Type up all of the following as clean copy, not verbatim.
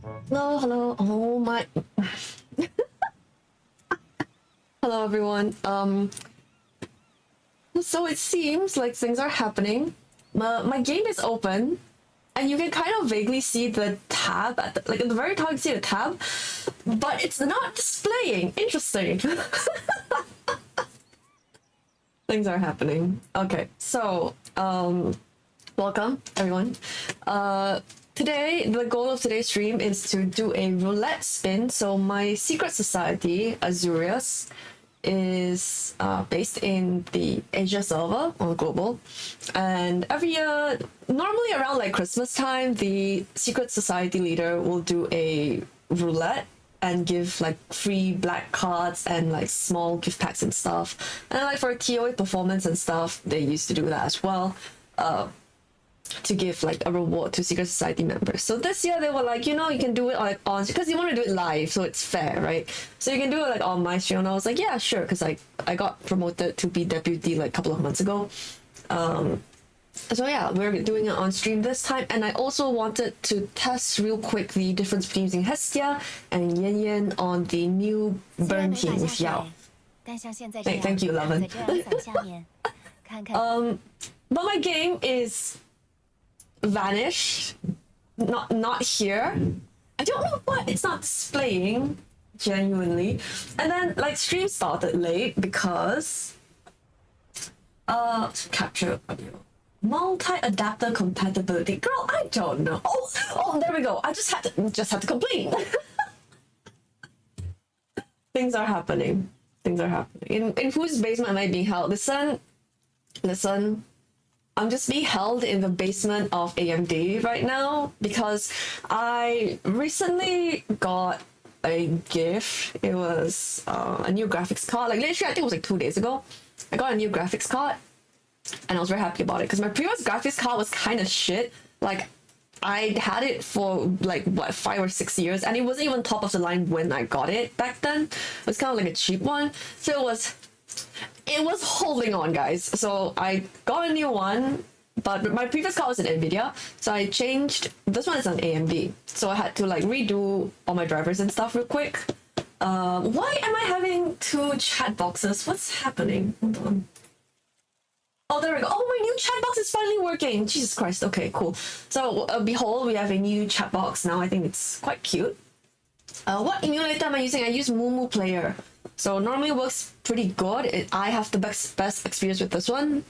Hello, hello. Oh my. Hello, everyone. So it seems like things are happening. My game is open, and you can kind of vaguely see the tab at the, like at the very top. You see the tab, but it's not displaying. Interesting. Things are happening. Okay, so welcome everyone. Today, the goal of today's stream is to do a roulette spin. So my secret society, Azurius, is based in the Asia server on global, and every year, normally around like Christmas time, the secret society leader will do a roulette and give like free black cards and like small gift packs and stuff. And like for TOA performance and stuff, they used to do that as well. To give like a reward to secret society members. So this year they were like, you know, you can do it like on, because you want to do it live, so it's fair, right? So you can do it like on my stream. And I was like, yeah, sure, because I got promoted to be deputy like a couple of months ago. So yeah, we're doing it on stream this time, and I also wanted to test real quick the difference between using Hestia and Yan Yan on the new burn team with Yao. Thank you, Levin. But my game is vanished, not here. I don't know what it's not displaying genuinely. And then like stream started late because capture audio, multi-adapter compatibility. Girl, I don't know. Oh, there we go. I just had to complain. Things are happening. In whose basement am I being held? Listen, I'm just being held in the basement of AMD right now because I recently got a gift. It was a new graphics card. Like literally, I think it was like 2 days ago. I got a new graphics card, and I was very happy about it because my previous graphics card was kind of shit. Like I had it for like what 5 or 6 years, and it wasn't even top of the line when I got it back then. It was kind of like a cheap one, so it was holding on, guys. So I got a new one, but my previous card was an NVIDIA, so I changed. This one is an AMD, so I had to like redo all my drivers and stuff real quick. Why am I having 2 chat boxes? What's happening? Hold on. Oh, there we go. Oh, my new chat box is finally working. Jesus Christ. Okay, cool. So behold, we have a new chat box now. I think it's quite cute. What emulator am I using? I use Moomoo Player. So normally it works pretty good. I have the best experience with this one.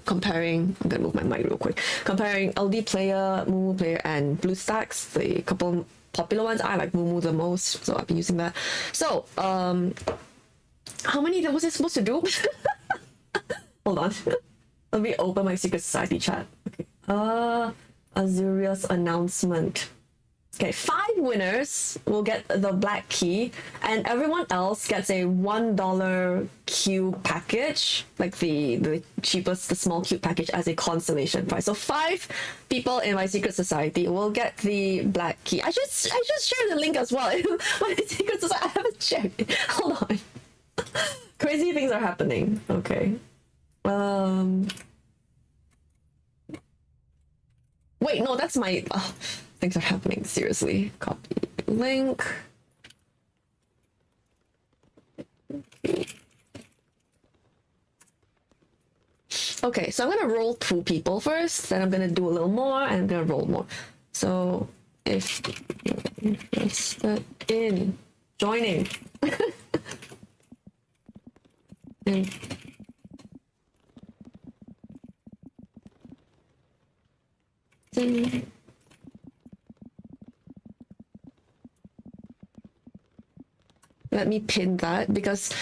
Comparing, I'm gonna move my mic real quick. Comparing LD Player, Moomoo Player, and BlueStacks, the couple popular ones. I like Moomoo the most, so I've been using that. So, how many was it supposed to do? Hold on. Let me open my Secret Society chat. Okay. Azuria's announcement. Okay, 5 winners will get the black key, and everyone else gets a $1 cube package, like the cheapest, the small cube package as a consolation prize. So 5 people in my secret society will get the black key. I should share the link as well. My secret society, I haven't shared it. Hold on. Crazy things are happening. Okay. Wait, no, that's my. Things are happening. Seriously. Copy link. Okay, so I'm gonna roll 2 people first, then I'm gonna do a little more, and I'm gonna roll more. So if you're interested in joining and let me pin that, because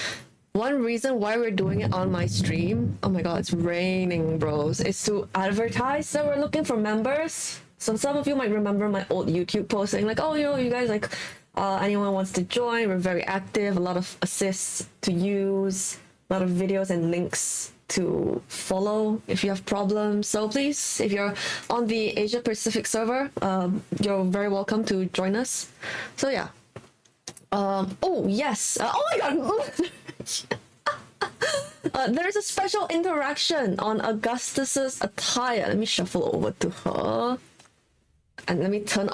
one reason why we're doing it on my stream, oh my god, it's raining, bros, is to advertise that we're looking for members. So some of you might remember my old YouTube post saying like, oh, you know, you guys like, anyone wants to join, we're very active, a lot of assists to use, a lot of videos and links to follow if you have problems. So please, if you're on the Asia Pacific server, you're very welcome to join us. So yeah. Oh yes. Oh my god. There's a special interaction on Augustus's attire. Let me shuffle over to her. And let me turn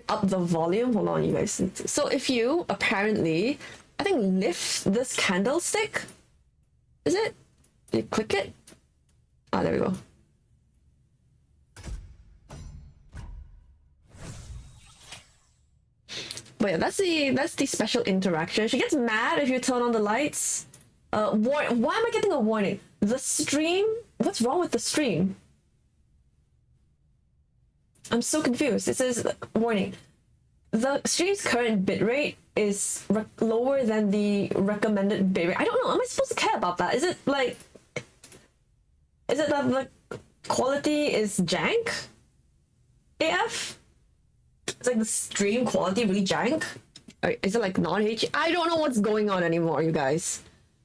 up the volume. Hold on, you guys. So if you apparently, I think, lift this candlestick, is it? You click it? Ah, there we go. But yeah, that's the special interaction. She gets mad if you turn on the lights. Why am I getting a warning? The stream? What's wrong with the stream? I'm so confused. It says, warning. The stream's current bitrate is lower than the recommended bitrate. I don't know. Am I supposed to care about that? Is it that the quality is jank? AF? It's like the stream quality really jank? Or is it like non-HD? I don't know what's going on anymore, you guys.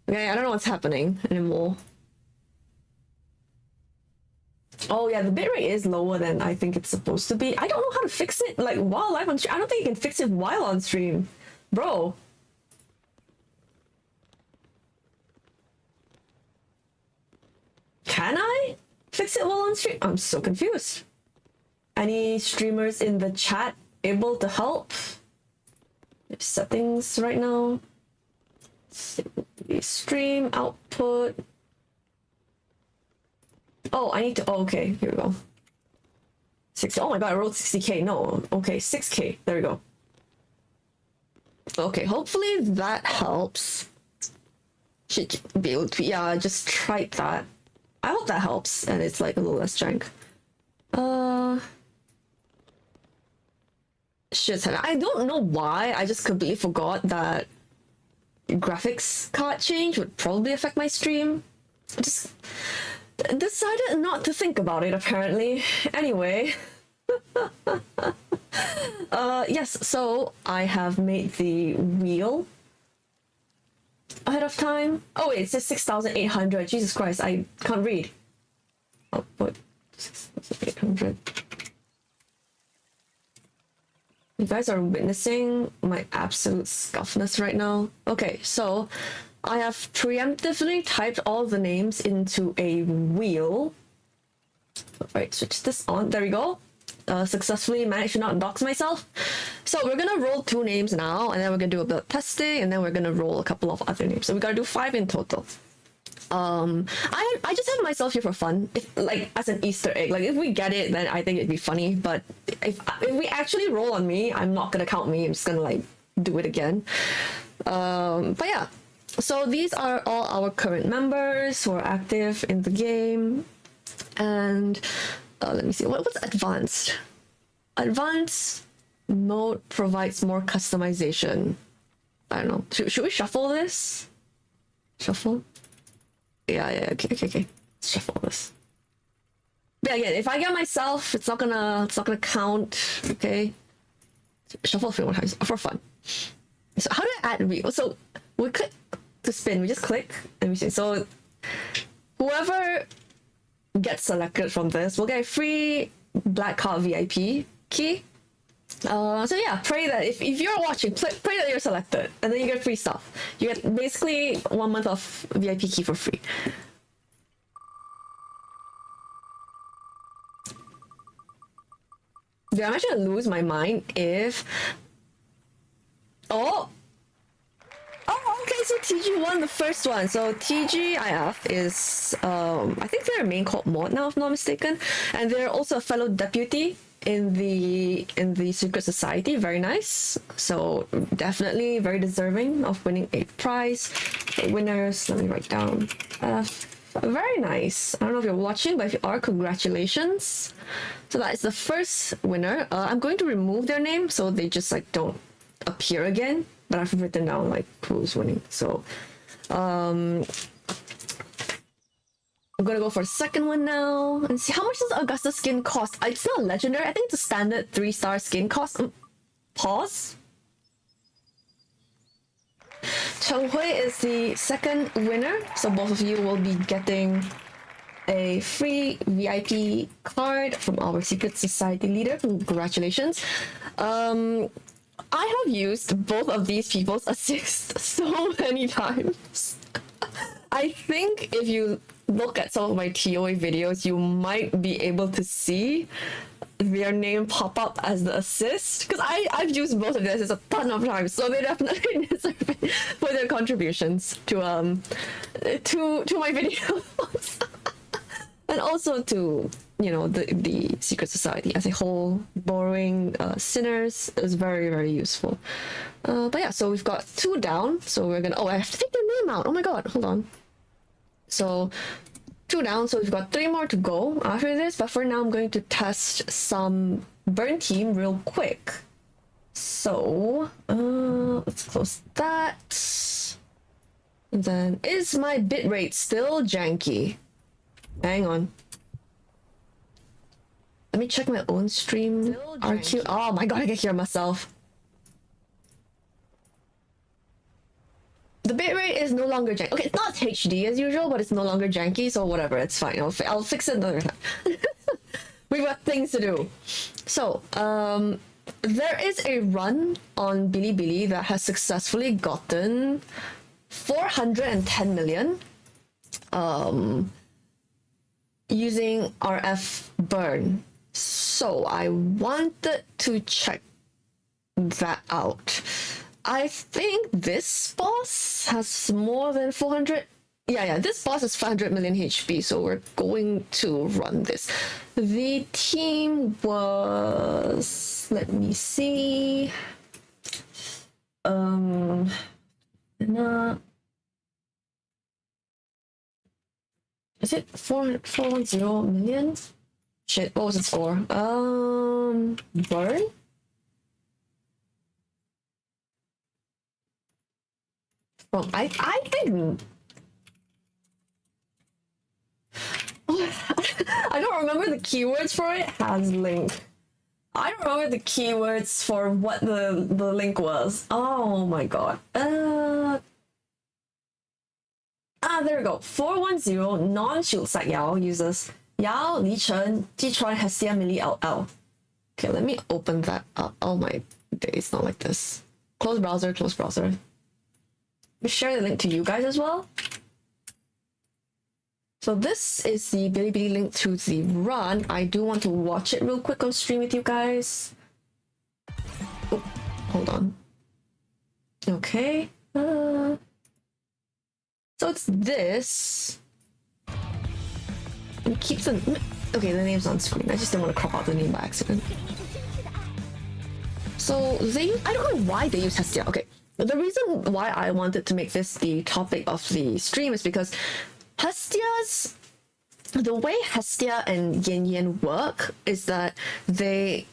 Okay, I don't know what's happening anymore. Oh yeah, the bitrate is lower than I think it's supposed to be. I don't know how to fix it like while live on stream. I don't think you can fix it while on stream. Bro. Can I fix it while on stream? I'm so confused. Any streamers in the chat able to help? Settings right now. Stream output. Oh, I need to. Oh, okay, here we go. 60. Oh my god, I wrote 60K. No, okay, 6K. There we go. Okay, hopefully that helps. Should be able to. Yeah, I just tried that. I hope that helps, and it's like a little less jank. Shit, I don't know why. I just completely forgot that graphics card change would probably affect my stream. I just decided not to think about it, apparently. Anyway. Yes, so I have made the wheel ahead of time. Oh wait, it says 6,800. Jesus Christ, I can't read. Oh, what? 6,800. You guys are witnessing my absolute scuffness right now. Okay, so I have preemptively typed all the names into a wheel. Alright, switch this on. There we go. Successfully managed to not dox myself. So we're gonna roll 2 names now, and then we're gonna do a bit of testing, and then we're gonna roll a couple of other names. So we gotta do 5 in total. I just have myself here for fun, if, like as an Easter egg. Like if we get it, then I think it'd be funny. But if we actually roll on me, I'm not gonna count me. I'm just gonna like do it again. But yeah, so these are all our current members who are active in the game. And let me see, what's advanced? Advanced mode provides more customization. I don't know. Should we shuffle this? Shuffle? Yeah, okay. Let's shuffle this. But again, if I get myself, it's not gonna count. Okay. Shuffle a few more times for fun. So how do I add wheel? So we click to spin. We just click and we see. So whoever gets selected from this will get a free black card VIP key. So yeah, pray that if you're watching, pray that you're selected, and then you get free stuff. You get basically 1 month of VIP key for free. Dude, I'm actually gonna lose my mind if... Oh, okay, so TG won the first one. So TGIF is, I think they're a main cult mod now, if I'm not mistaken, and they're also a fellow deputy in the secret society. Very nice. So definitely very deserving of winning a prize. The winners, let me write down. Very nice. I don't know if you're watching, but if you are, congratulations. So that is the first winner. I'm going to remove their name so they just like don't appear again, but I've written down like who's winning. So I'm gonna go for a second one now and see how much does Augusta skin cost. It's not legendary. I think it's a standard 3-star skin cost. Pause. Cheng Hui is the second winner, so both of you will be getting a free VIP card from our secret society leader. Congratulations. I have used both of these people's assist so many times. I think if you look at some of my TOA videos, you might be able to see their name pop up as the assist, because I've used both of this a ton of times, so they definitely deserve it for their contributions to my videos. And also to, you know, the secret society as a whole. Borrowing sinners is very, very useful. But yeah, so we've got 2 down, so we're gonna, oh, I have to take their name out, oh my god, hold on. So 2 down, so we've got 3 more to go after this, but for now I'm going to test some burn team real quick. So let's close that. And then, is my bitrate still janky? Hang on. Let me check my own stream. RQ. Oh my god, I can hear myself. The bitrate is no longer janky. Okay, it's not HD as usual, but it's no longer janky, so whatever, it's fine. I'll fix it another time. We've got things to do. So, there is a run on Bilibili that has successfully gotten 410 million. Using RF burn. So I wanted to check that out. I think this boss has more than 400. Yeah, this boss is 500 million HP, so we're going to run this. The team was, let me see. Is it 410 million? Shit, what was the score? Burn? Well, I think... I don't remember the keywords for it. Has link. I don't remember the keywords for what the link was. Oh my god. There we go. 410 non-shield side Yao uses Yao, Li Chen, Jichuan, Hestia, Millie, LL. Okay, let me open that up. Oh my days, not like this. Close browser, close browser. Let me share the link to you guys as well. So this is the Bilibili link to the run. I do want to watch it real quick on stream with you guys. Oh, hold on. Okay. So it's this. And keeps the... Okay, the name's on screen. I just didn't want to crop out the name by accident. So they... I don't know why they use Hestia. Okay, the reason why I wanted to make this the topic of the stream is because Hestia's... The way Hestia and Yin Yin work is that they...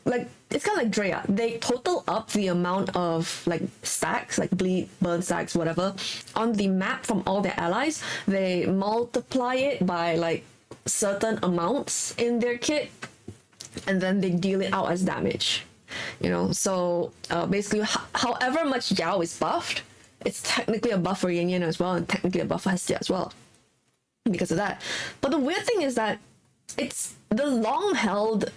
like, it's kind of like Drea. They total up the amount of like stacks, like bleed, burn stacks, whatever, on the map from all their allies. They multiply it by like certain amounts in their kit, and then they deal it out as damage. You know, so basically, however much Yao is buffed, it's technically a buff for Yin Yin as well, and technically a buff for Hestia as well, because of that. But the weird thing is that it's the long-held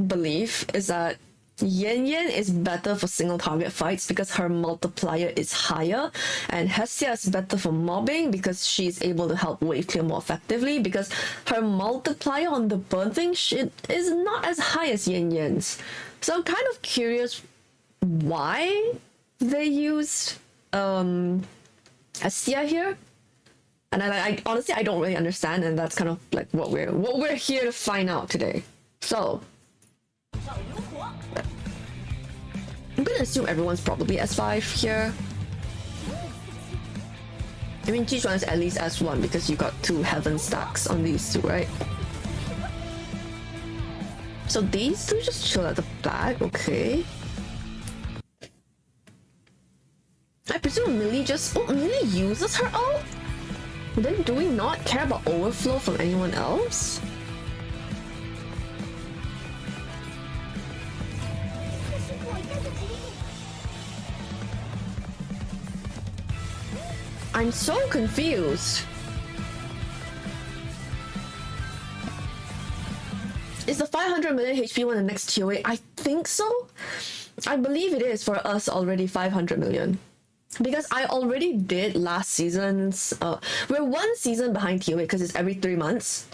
belief is that Yin Yin is better for single target fights because her multiplier is higher, and Hestia is better for mobbing because she's able to help wave clear more effectively because her multiplier on the burn thing is not as high as Yin Yin's. So I'm kind of curious why they used Hestia here, and I honestly I don't really understand, and that's kind of like what we're here to find out today. So I'm gonna assume everyone's probably S5 here. I mean, Jichuan is at least S1 because you got 2 heaven stacks on these 2, right? So these 2 just chill at the back, okay. I presume Millie just... Oh, Millie uses her ult? Then do we not care about overflow from anyone else? I'm so confused. Is the 500 million HP one the next TOA? I think so. I believe it is for us already 500 million. Because I already did last season's... we're 1 season behind TOA because it's every 3 months.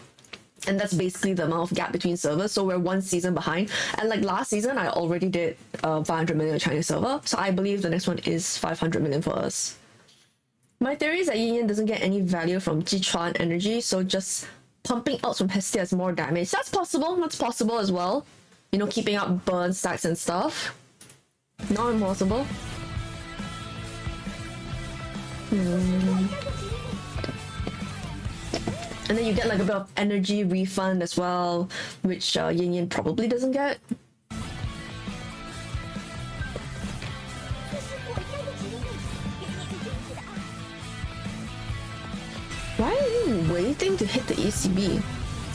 And that's basically the amount of gap between servers. So we're one season behind. And like last season, I already did 500 million Chinese server. So I believe the next one is 500 million for us. My theory is that Yin Yang doesn't get any value from Jichuan energy. So just pumping out from Hestia has more damage. That's possible. That's possible as well. You know, keeping up burn stacks and stuff. Not impossible. And then you get like a bit of energy refund as well, which Yin Yang probably doesn't get. Why are you waiting to hit the ECB?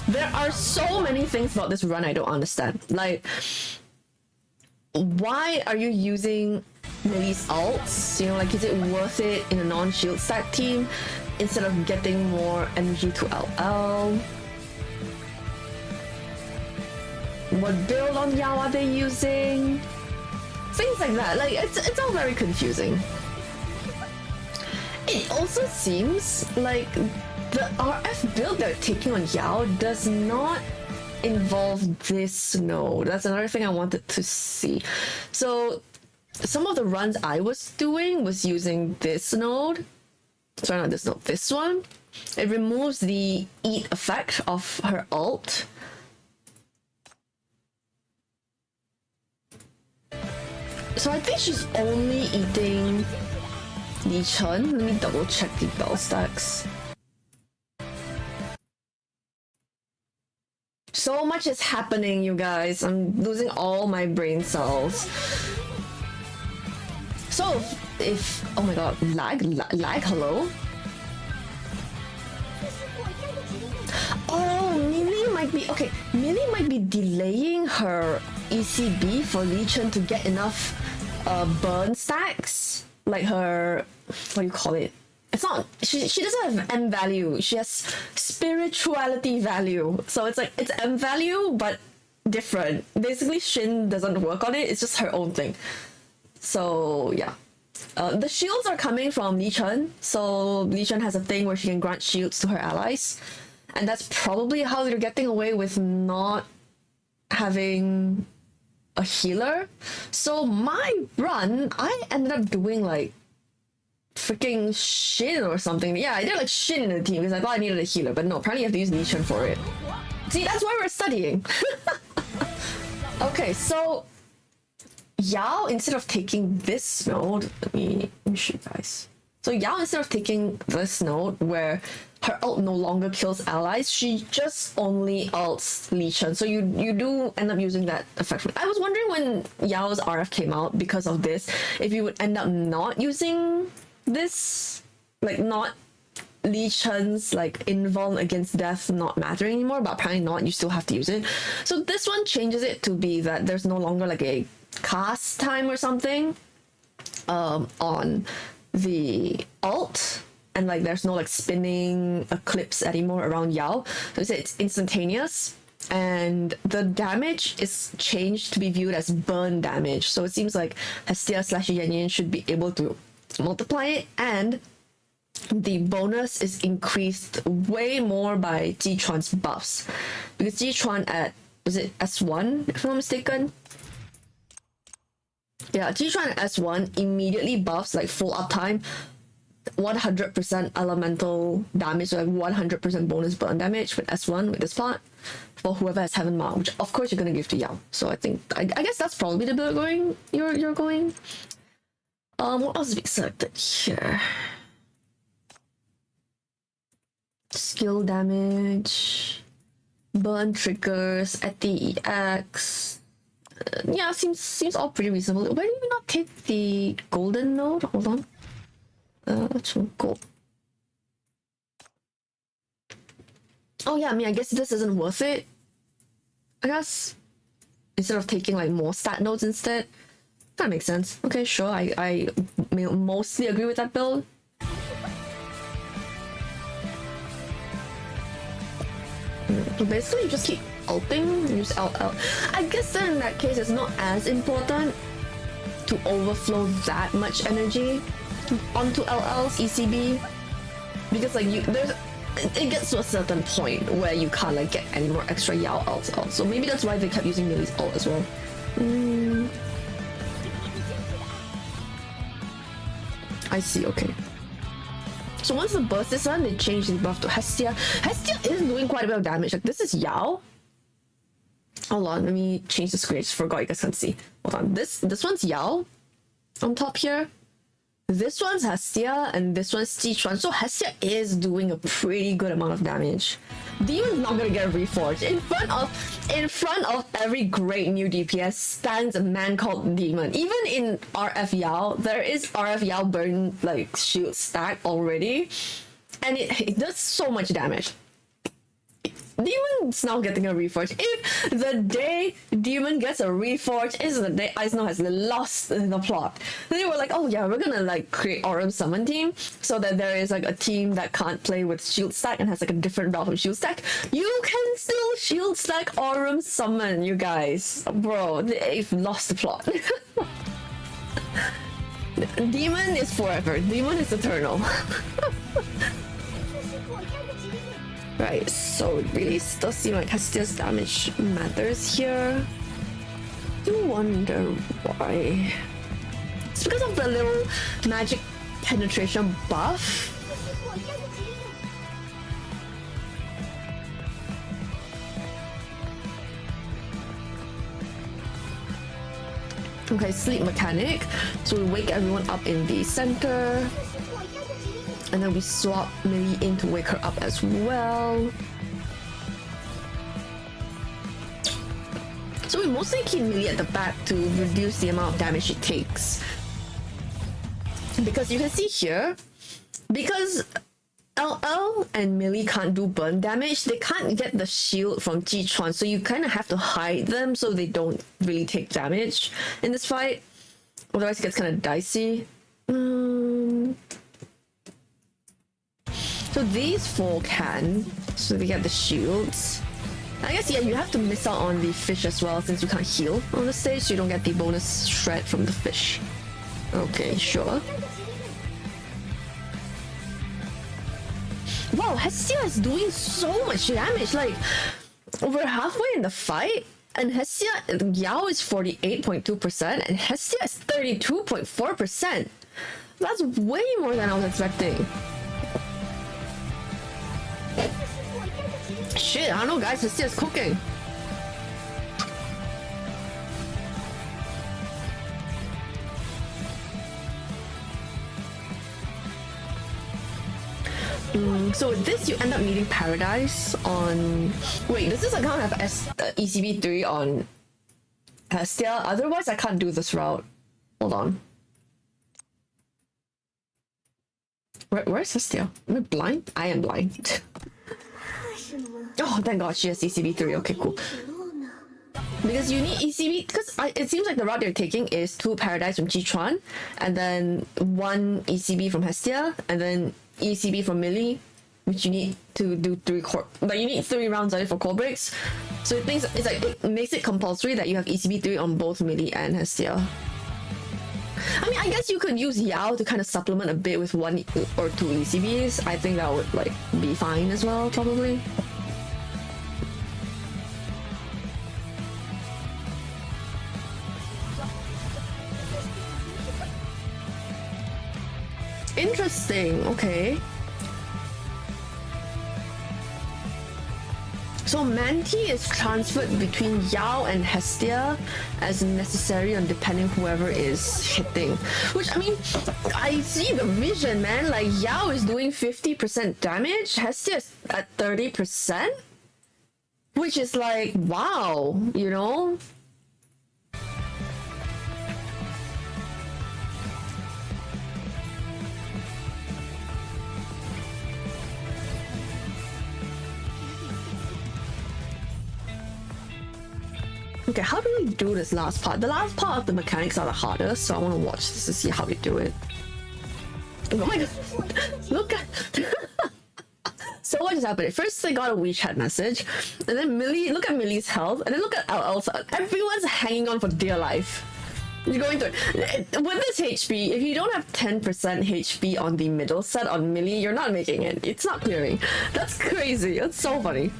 There are so many things about this run I don't understand. Like, why are you using Millie's ults? You know, like, is it worth it in a non-shield stack team instead of getting more energy to LL? What build on Yao are they using? Things like that. Like, it's all very confusing. It also seems like the RF build they're taking on Yao does not involve this node. That's another thing I wanted to see. So some of the runs I was doing was using this node. Sorry, not this node, this one. It removes the eat effect of her ult. So I think she's only eating Li Chen. Let me double check the bell stacks. So much is happening, you guys. I'm losing all my brain cells. So if oh my god, lag, hello? Oh, Millie might be, okay, Millie might be delaying her ECB for Li Chen to get enough burn stacks. Like her, what do you call it? It's not, she doesn't have M value. She has spirituality value. So it's like, it's M value, but different. Basically, Shin doesn't work on it. It's just her own thing. So yeah. The shields are coming from Li Chen. So Li Chen has a thing where she can grant shields to her allies. And that's probably how they're getting away with not having a healer. So my run, I ended up doing like freaking Shin or something. Yeah, I did like Shin in the team because I thought I needed a healer, but no, apparently you have to use Li Chen for it. See, that's why we're studying. Okay, so Yao, instead of taking this node, let me show you guys. So Yao, instead of taking this node where her ult no longer kills allies, she just only ults Li Chen. So you do end up using that effect. I was wondering when Yao's RF came out because of this, if you would end up not using this, like not Li Chen's like invuln against death not mattering anymore, but apparently not, you still have to use it. So this one changes it to be that there's no longer like a cast time or something on the ult, and like there's no like spinning eclipse anymore around Yao. So it's instantaneous, and the damage is changed to be viewed as burn damage. So it seems like Hestia / Yan Yan should be able to multiply it, and the bonus is increased way more by Jichuan's buffs, because Jichuan at, was it S1 if I'm not mistaken? Yeah, Jichuan at S1 immediately buffs like full uptime, 100% elemental damage, so like 100% bonus burn damage with S1 with this part for whoever has Heaven Mark, which of course you're gonna give to Yao. So I think I guess that's probably the build going you're going. What else is being selected here? Skill damage, burn triggers, at the EX. Yeah, seems all pretty reasonable. Why did we not take the golden node? Hold on. Let's go. Oh yeah, I mean, I guess this isn't worth it. I guess instead of taking like more stat nodes instead. That makes sense. Okay, sure. I mostly agree with that build. So basically, you just keep ulting, use LL. I guess then in that case, it's not as important to overflow that much energy onto LL's ECB, because like it gets to a certain point where you can't like get any more extra Yao ults out. So maybe that's why they kept using Millie's ult as well. I see, okay. So once the burst is done, they change the buff to Hestia. Hestia is doing quite a bit of damage. Like this is Yao. Hold on, let me change the screen. I just forgot you guys can see. Hold on. This one's Yao on top here. This one's Hestia and this one's Zichuan. So Hestia is doing a pretty good amount of damage. Demon's not gonna get reforged. In front of every great new DPS stands a man called Demon. Even in RF Yao, there is RF Yao burn like shield stack already, and it does so much damage. Demon's now getting a reforge. If the day Demon gets a reforge is the day Eisno has lost the plot. Then they were like, oh yeah, we're gonna like create Aurum Summon team so that there is like a team that can't play with shield stack and has like a different route from shield stack. You can still shield stack Aurum Summon, you guys. Bro, they've lost the plot. Demon is forever. Demon is eternal. Right, so it really does seem like Hestia's damage matters here. I do wonder why. It's because of the little magic penetration buff. Okay, sleep mechanic. So we wake everyone up in the center. And then we swap Millie in to wake her up as well. So we mostly keep Millie at the back to reduce the amount of damage she takes. Because you can see here, because LL and Millie can't do burn damage, they can't get the shield from Zichuan, so you kind of have to hide them so they don't really take damage in this fight. Otherwise it gets kind of dicey. So these four can, so they get the shields. I guess, yeah, you have to miss out on the fish as well since you can't heal on the stage, so you don't get the bonus shred from the fish. Okay, sure. Wow, Hestia is doing so much damage, like over halfway in the fight, and Hestia, Yao is 48.2% and Hestia is 32.4%. That's way more than I was expecting. Shit, I don't know guys, Hestia's cooking. So with this, you end up meeting Paradise on... Wait, does this account have ECB 3 on Hestia? Otherwise, I can't do this route. Hold on. Where's Hestia? Am I blind? I am blind. Oh, thank God she has ECB 3. Okay, cool. Because you need ECB, because it seems like the route they're taking is 2 Paradise from Zichuan, and then 1 ECB from Hestia, and then ECB from Millie, which you need to do 3 core, but you need 3 rounds on it for core breaks. So it makes it compulsory that you have ECB 3 on both Millie and Hestia. I mean, I guess you could use Yao to kind of supplement a bit with 1 or 2 ECBs. I think that would like be fine as well, probably. Interesting, okay. So Manti is transferred between Yao and Hestia as necessary on depending whoever is hitting. Which, I mean, I see the vision, man. Like, Yao is doing 50% damage, Hestia is at 30%? Which is like, wow, you know? Okay, how do we do this last part? The last part of the mechanics are the hardest, so I want to watch this to see how we do it. Oh my god! Look at... So what just happened? First they got a WeChat message, and then Millie, look at Millie's health, and then look at LL's. Everyone's hanging on for dear life. You're going through with this HP. If you don't have 10% HP on the middle set on melee, you're not making it. It's not clearing. That's crazy. That's so funny.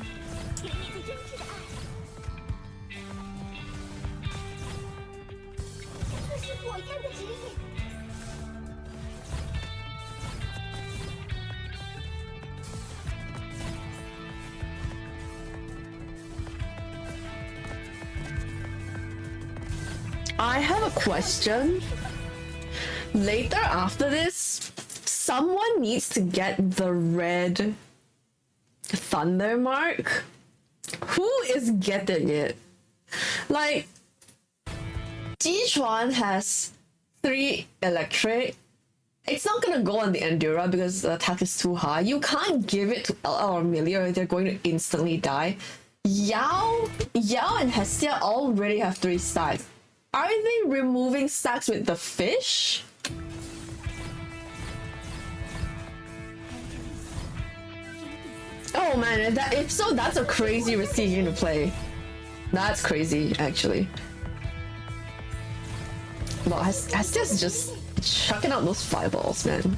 I have a question. Later after this, someone needs to get the red thunder mark. Who is getting it? Like, Jichuan has 3 electric. It's not gonna go on the Endura because the attack is too high. You can't give it to LL or Millie or they're going to instantly die. Yao and Hestia already have 3 stacks. Are they removing stacks with the fish? Oh man, if so, that's a crazy risky game to play. That's crazy, actually. Well, Hestia's just chucking out those fireballs, man.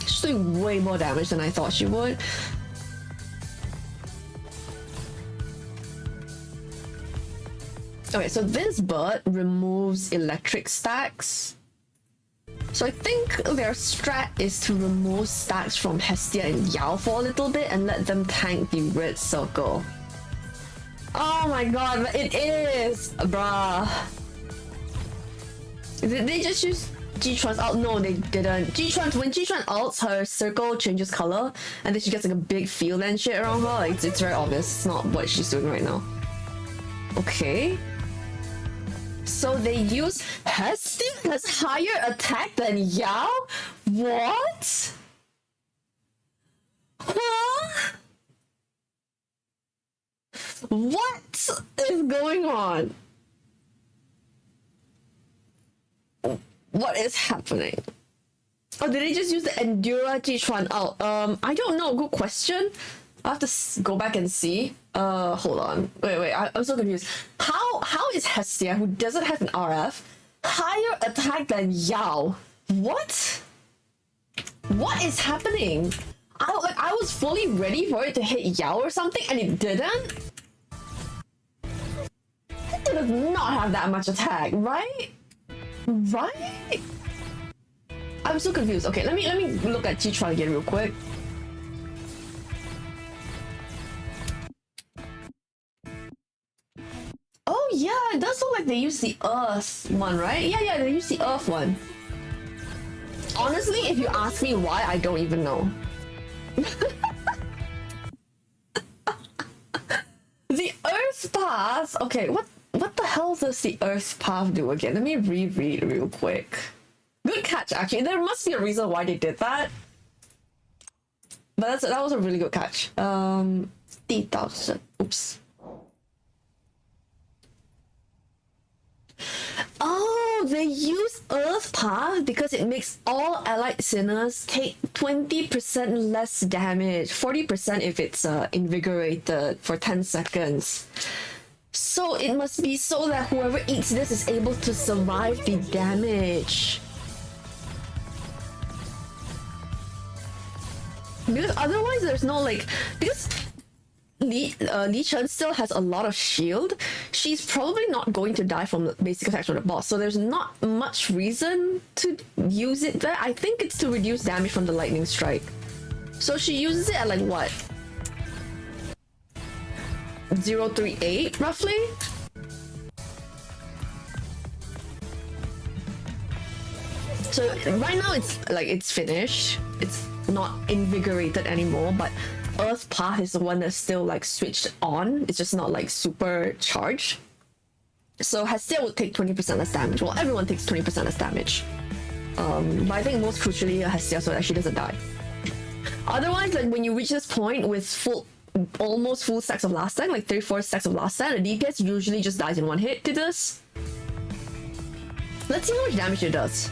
She's doing way more damage than I thought she would. Okay, so this bird removes electric stacks. So I think their strat is to remove stacks from Hestia and Yao for a little bit and let them tank the red circle. Oh my god, it is! Bruh. Did they just use Jichuan's ult? No, they didn't. When Jichuan ults, her circle changes color and then she gets like a big field and shit around her. Like, it's very obvious. It's not what she's doing right now. Okay. So they use Hestia has higher attack than Yao? What? Huh? What is going on? What is happening? Oh, did they just use the Endura Jichuan ult? I don't know. Good question. I have to go back and see. Hold on. Wait. I'm so confused. How is Hestia, who doesn't have an RF, higher attack than Yao? What? What is happening? I was fully ready for it to hit Yao or something, and it didn't. It does not have that much attack, right? Right? I'm so confused. Okay, let me look at Jichuan again real quick. Oh yeah, it does look like they use the Earth one, right? Yeah, they use the Earth one. Honestly, if you ask me why, I don't even know. The Earth Path. Okay, what the hell does the Earth Path do again? Let me reread real quick. Good catch, actually. There must be a reason why they did that. But that was a really good catch. 10,000. Oops. Oh, they use Earth Path because it makes all allied sinners take 20% less damage, 40% if it's invigorated for 10 seconds. So it must be so that whoever eats this is able to survive the damage. Because otherwise there's no like, because Li Chen still has a lot of shield, she's probably not going to die from the basic attacks from the boss, so there's not much reason to use it there. I think it's to reduce damage from the lightning strike. So she uses it at like what? 0.38 roughly? So right now it's finished. It's not invigorated anymore, but Earth Path is the one that's still like switched on. It's just not like super charged. So Hestia would take 20% less damage. Well, everyone takes 20% less damage. But I think most crucially Hestia so that she doesn't die. Otherwise, like when you reach this point with almost full stacks of last stand, like 3/4 stacks of last stand, the DPS usually just dies in one hit to this. Let's see how much damage it does.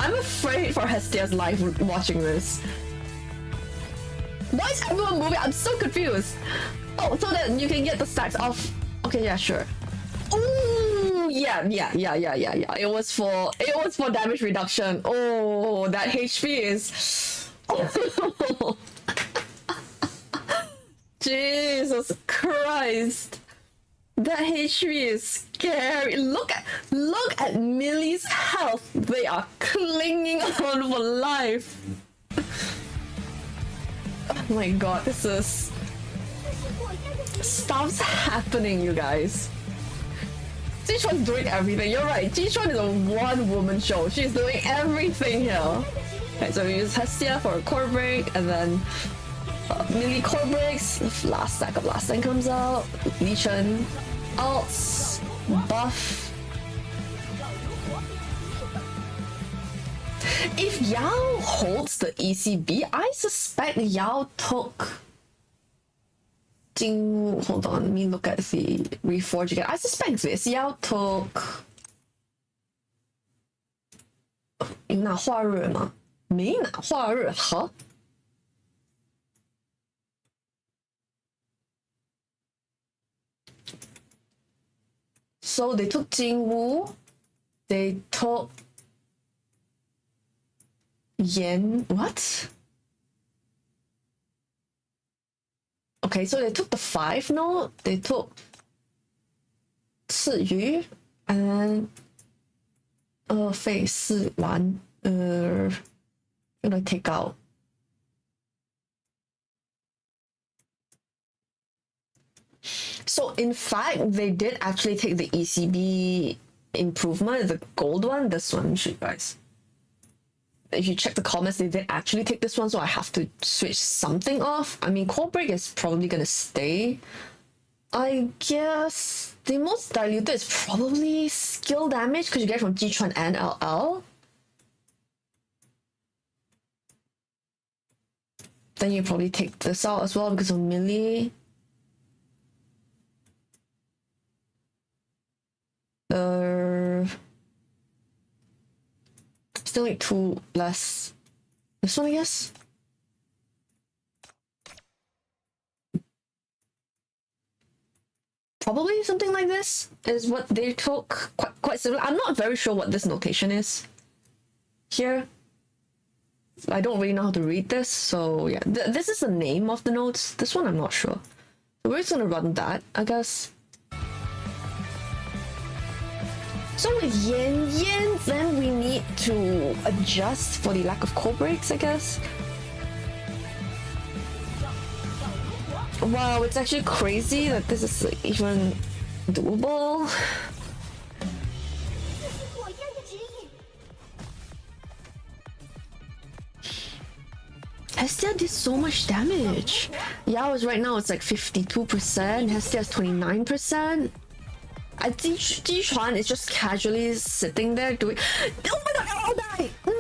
I'm afraid for Hestia's life watching this. Why is everyone moving? I'm so confused. Oh, so that you can get the stacks off Okay, yeah, sure. Ooh, yeah. It was for damage reduction. Oh, that HP is. Jesus Christ. That HP is scary. Look at Millie's health. They are clinging on for life. Oh my god, this is... Stuff's happening, you guys. Jichuan's doing everything. You're right. Jichuan is a one-woman show. She's doing everything here. Okay, so we use Hestia for a core break, and then Millie core breaks. The last stack of last stand comes out. Li Chen alts, buff. If Yao holds the ECB, I suspect Yao took Jing. Hold on, let me look at the reforge again. I suspect this Yao took 拿化日吗？没拿化日，好。So they took Jingwu, they took Yan. What? Okay, so they took the 5 note, they took Ciyu, and then Fei Si Wan. Gonna take out. So in fact, they did actually take the ECB improvement, the gold one, this one, you guys. If you check the comments, they did actually take this one, so I have to switch something off. I mean, core break is probably gonna stay. I guess the most diluted is probably skill damage, because you get it from Jichuan and LL. Then you probably take this out as well because of melee. Still need 2 less. This one, I guess. Probably something like this is what they took. Quite similar. I'm not very sure what this notation is here. I don't really know how to read this, so yeah. This is the name of the notes. This one I'm not sure. So we're just gonna run that, I guess. So with Yan, then we need to adjust for the lack of core breaks, I guess. Wow, it's actually crazy that this is even doable. Hestia did so much damage. Yao's right now it's like 52%, Hestia's 29%. I think Jichuan is just casually sitting there doing... Oh my god, LL died! No,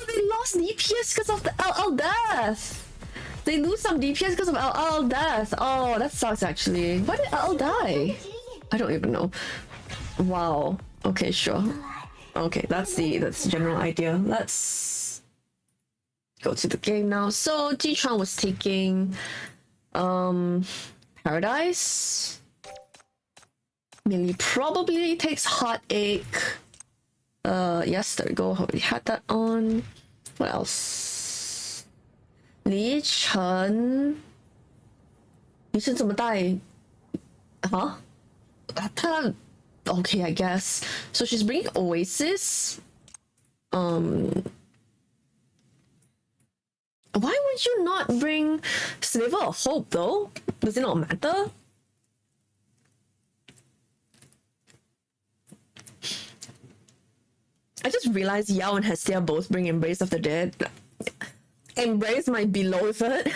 they lost DPS because of the LL death! They lose some DPS because of LL death. Oh, that sucks actually. Why did LL die? I don't even know. Wow. Okay, sure. Okay, that's the general idea. Let's go to the game now. So Jichuan was taking Paradise. Millie probably takes Heartache. Yes, there we go. Already had that on. What else? Li Chen 怎么带? Huh? Okay, I guess. So she's bringing Oasis. Why would you not bring Sliver of Hope though? Does it not matter? I just realized Yao and Hestia both bring Embrace of the Dead. Embrace might be low with it.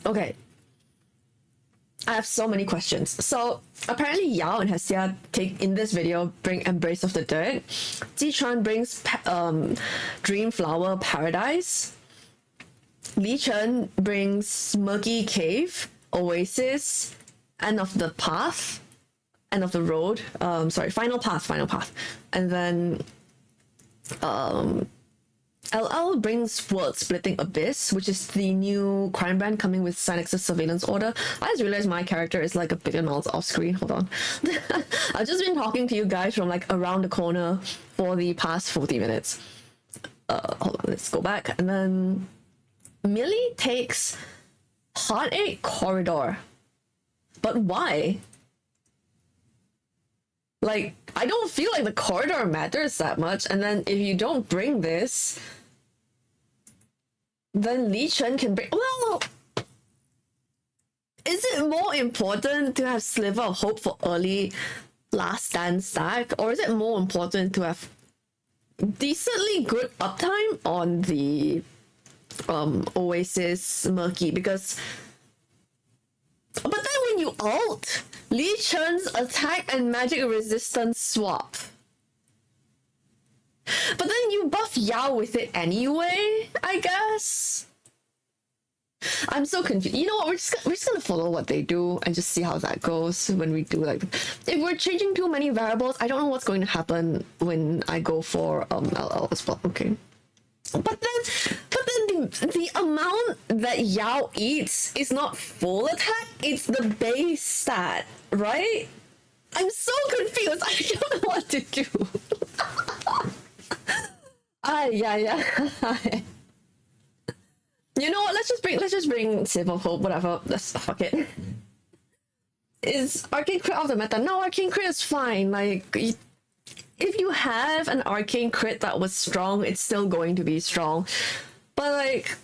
Okay. I have so many questions. So apparently Yao and Hestia take in this video bring Embrace of the Dead. Jichuan brings Dream Flower Paradise. Li Chen brings Murky Cave, Oasis, End of the Path, End of the Road. Sorry, Final Path. And then LL brings World Splitting Abyss, which is the new crime brand coming with Synex's surveillance order. I just realized my character is like a billion miles off screen. Hold on. I've just been talking to you guys from like around the corner for the past 40 minutes. Hold on, let's go back. And then Millie takes Heartache Corridor. But why? Like, I don't feel like the corridor matters that much. And then if you don't bring this, then Li Chen can bring... Well, is it more important to have Sliver of Hope for early Last Stand stack? Or is it more important to have decently good uptime on the Oasis Murky? Because... But then when you ult, Li Chen's attack and magic resistance swap. But then you buff Yao with it anyway, I guess? I'm so confused. You know what, we're just gonna follow what they do and just see how that goes when we do, like... If we're changing too many variables, I don't know what's going to happen when I go for LL as well. Okay. But then the amount that Yao eats is not full attack, it's the base stat, right? I'm so confused. I don't know what to do. Yeah. You know what? Let's just bring Save of Hope, whatever. Let's fuck it. Is Arcane Crit off the meta? No, Arcane Crit is fine. Like, if you have an Arcane Crit that was strong, it's still going to be strong. But like,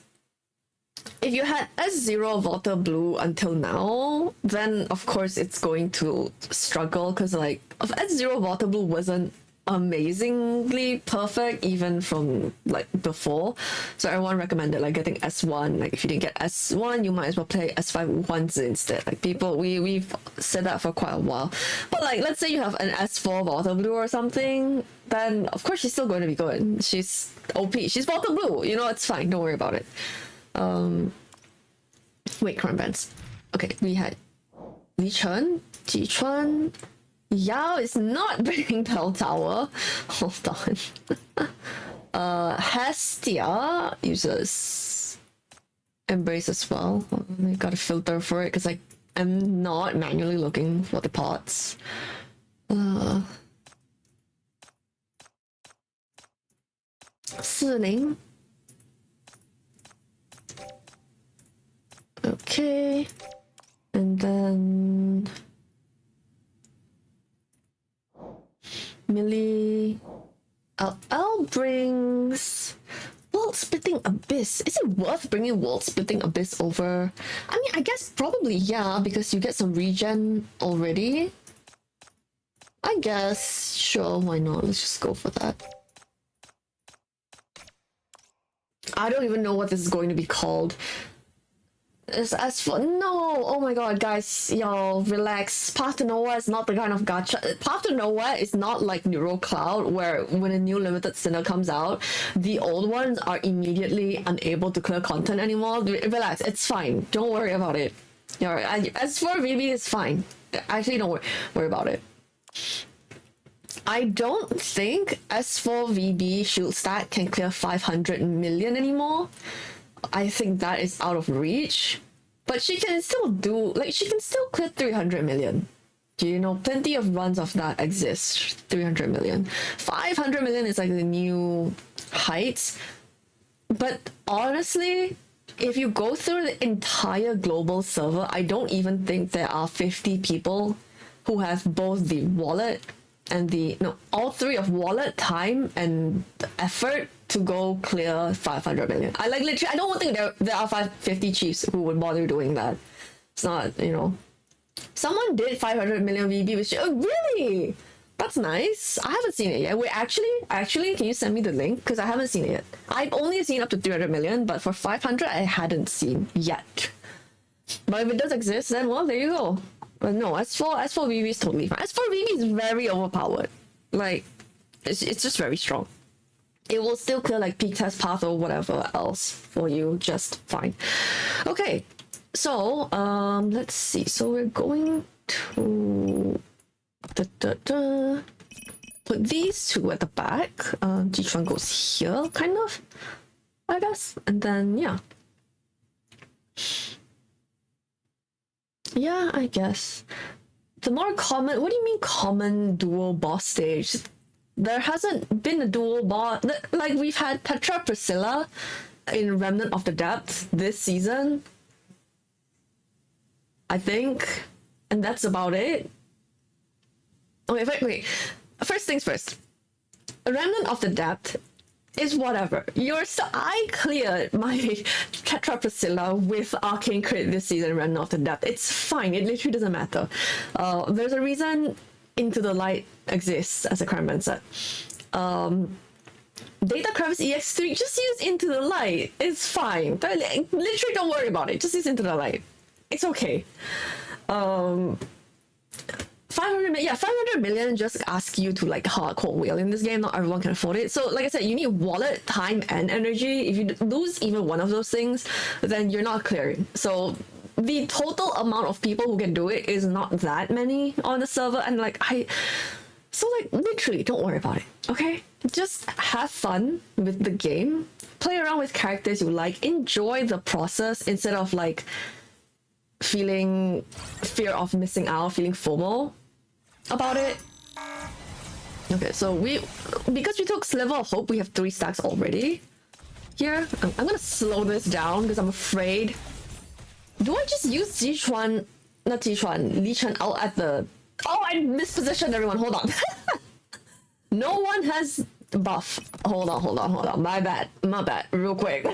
if you had S0 Water Blue until now, then of course it's going to struggle, because like, S0 Water Blue wasn't amazingly perfect even from like before, so everyone recommended like getting S1. Like, if you didn't get S1, you might as well play S5 once instead. Like, people, we've said that for quite a while. But like, let's say you have an S4 Water Blue or something, then of course she's still going to be good. She's OP, she's Water Blue, you know, it's fine, don't worry about it. Wait, current bands. Okay, we had Li Chen, Ji Chuan. Yao is not bringing Bell Tower. Hold on. Hestia uses Embrace as well. I gotta filter for it because I'm not manually looking for the pots. Siling. Okay. And then Millie. L brings World Splitting Abyss. Is it worth bringing World Splitting Abyss over? I mean, I guess probably yeah, because you get some regen already. I guess, sure, why not? Let's just go for that. I don't even know what this is going to be called. As for no, oh my god, guys, y'all relax. Path to Nowhere is not the kind of gacha. Path to Nowhere is not like Neuro Cloud, where when a new limited sinner comes out, the old ones are immediately unable to clear content anymore. Relax, it's fine. Don't worry about it. As for VB, it's fine. Actually, don't worry about it. I don't think S4 VB shield stat can clear 500 million anymore. I think that is out of reach, but she can still do, like, she can still clear 300 million. Do you know, plenty of runs of that exist. 300 million. 500 million is like the new heights. But honestly, if you go through the entire global server, I don't even think there are 50 people who have both the wallet and all three of wallet, time, and effort to go clear 500 million. I literally, I don't think there are 550 chiefs who would bother doing that. It's not, someone did 500 million VB, which, oh really? That's nice. I haven't seen it yet. Wait, actually, can you send me the link? Because I haven't seen it yet. I've only seen up to 300 million, but for 500, I hadn't seen yet. But if it does exist, then well, there you go. But no, S4 VB is totally fine. S4 VB is very overpowered. Like, it's just very strong. It will still clear like peak test path or whatever else for you just fine. Okay, so let's see. So we're going to put these two at the back. Each one goes here, kind of, I guess. And then, yeah. Yeah, I guess. The more common, what do you mean common dual boss stage? There hasn't been a dual boss, like we've had Petra Priscilla in Remnant of the Depth this season, I think, and that's about it. Okay, wait. First things first. Remnant of the Depth is whatever. I cleared my Tetra Priscilla with Arcane Crit this season, Remnant of the Depth. It's fine. It literally doesn't matter. There's a reason Into the Light exists as a Cranman set. Data Crevice EX3, just use Into the Light. It's fine. Literally don't worry about it. Just use Into the Light. It's okay. 500 million just ask you to like hardcore wheel in this game. Not everyone can afford it. So like I said, you need wallet, time, and energy. If you lose even one of those things, then you're not clearing. So the total amount of people who can do it is not that many on the server. And so literally don't worry about it. Okay? Just have fun with the game. Play around with characters you like. Enjoy the process instead of like feeling fear of missing out, feeling FOMO about it. Okay, so because we took Sliver of Hope, we have 3 stacks already. Here, I'm gonna slow this down because I'm afraid. Do I just use Li Chuan out at the... Oh, I mispositioned everyone, hold on. No one has buff. Hold on. My bad, real quick.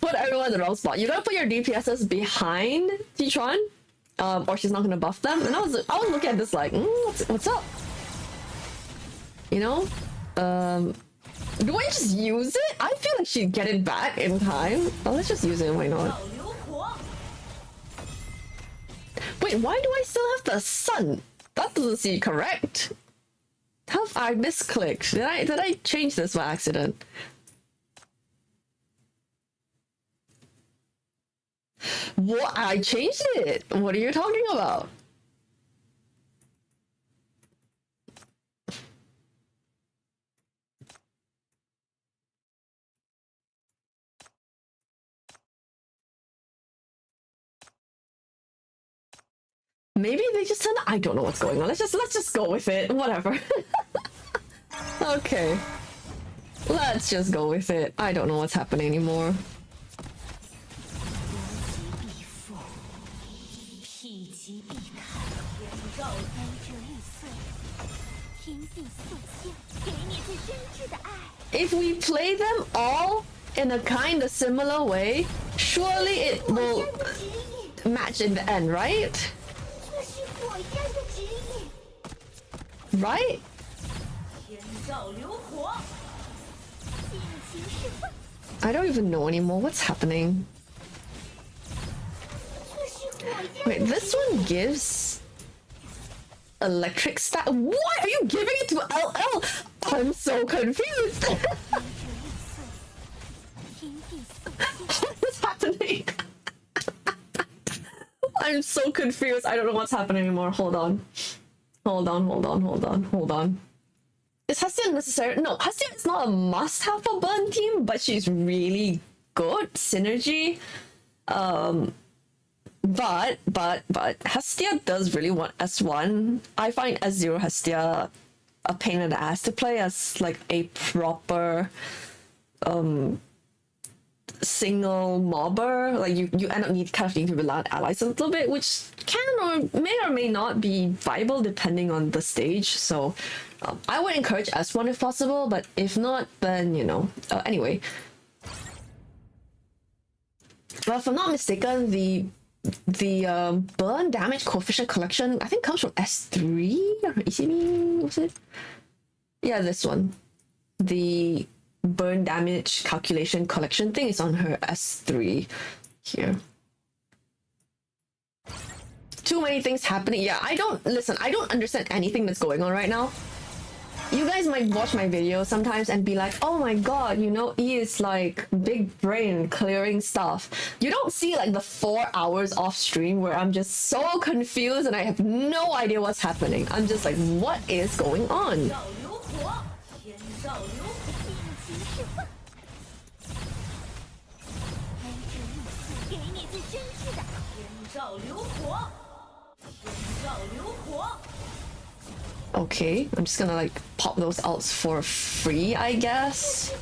Put everyone in the wrong spot. You gotta put your DPSs behind Tichuan, or she's not gonna buff them. And I was looking at this like, what's up? You know? Do I just use it? I feel like she'd get it back in time. Oh, let's just use it, why not? Wait, why do I still have the sun? That doesn't seem correct. Have I misclicked? Did I change this by accident? What? I changed it. What are you talking about? Maybe they just said, I don't know what's going on. Let's just go with it. Whatever. Okay. Let's just go with it. I don't know what's happening anymore. If we play them all in a kind of similar way, surely it will match in the end, right? Right? I don't even know anymore. What's happening? Wait, this one gives electric stack. What are you giving it to LL? I'm so confused. What's happening? I'm so confused. I don't know what's happening anymore. Hold on. Is Hestia necessary? No, Hestia is not a must-have for Burn team, but she's really good synergy. But Hestia does really want S1. I find S0 Hestia a pain in the ass to play as like a proper single mobber. Like you end up needing to rely on allies a little bit, which can or may not be viable depending on the stage. So I would encourage S1 if possible, but if not, then you know. Anyway, well, if I'm not mistaken, the burn damage coefficient collection I think comes from S3 or ECB, was it? Yeah, this one. The burn damage calculation collection thing is on her S3 here. Too many things happening. Yeah, I don't understand anything that's going on right now. You guys might watch my videos sometimes and be like, oh my god, you know, E is like big brain clearing stuff. You don't see like the 4 hours off stream where I'm just so confused and I have no idea what's happening. I'm just like, what is going on? Okay, I'm just gonna like pop those out for free, I guess.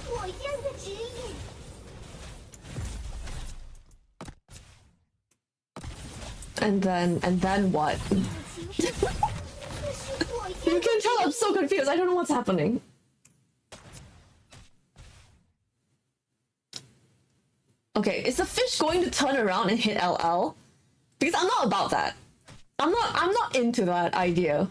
And then what? You can tell I'm so confused. I don't know what's happening. Okay, is the fish going to turn around and hit LL? Because I'm not about that. I'm not into that idea.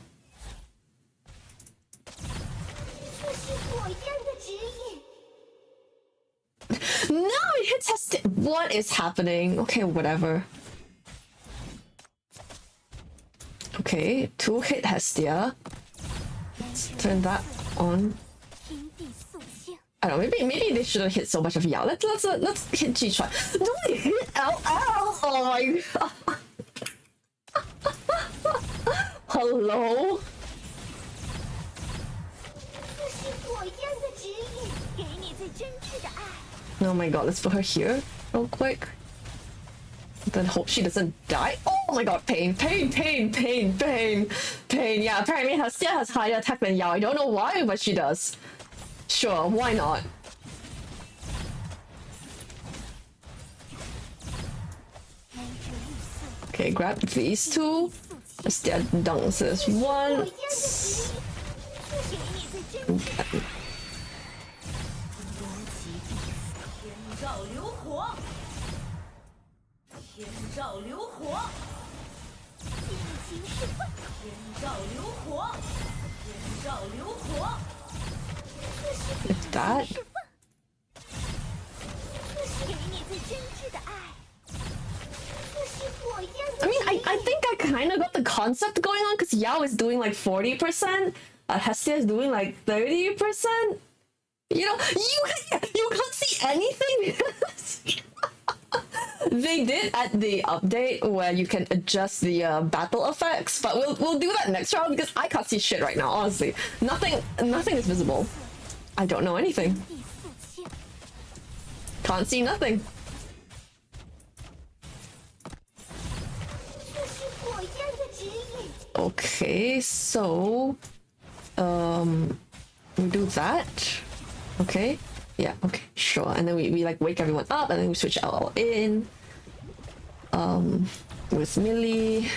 No, it hits Hestia. What is happening? Okay, whatever. Okay, 2 hit Hestia. Let's turn that on. I don't know, maybe they shouldn't hit so much of Yao. Let's hit G-Chuan. Don't hit LL! Oh my god. Hello? Oh my god, let's put her here real quick. Then hope she doesn't die. Oh my god, pain. Yeah, apparently Hestia has higher attack than Yao. I don't know why, but she does. Sure, why not? Okay, grab these two. Hestia dunks this once. Okay. Like that. I mean, I think I kind of got the concept going on because Yao is doing like 40%, Hestia is doing like 30%. You know, you can't see anything. They did add the update where you can adjust the battle effects, but we'll do that next round because I can't see shit right now. Honestly, nothing is visible. I don't know anything. Can't see nothing. Okay, so we do that. Okay. Yeah, okay, sure. And then we like wake everyone up and then we switch LL in. With Millie.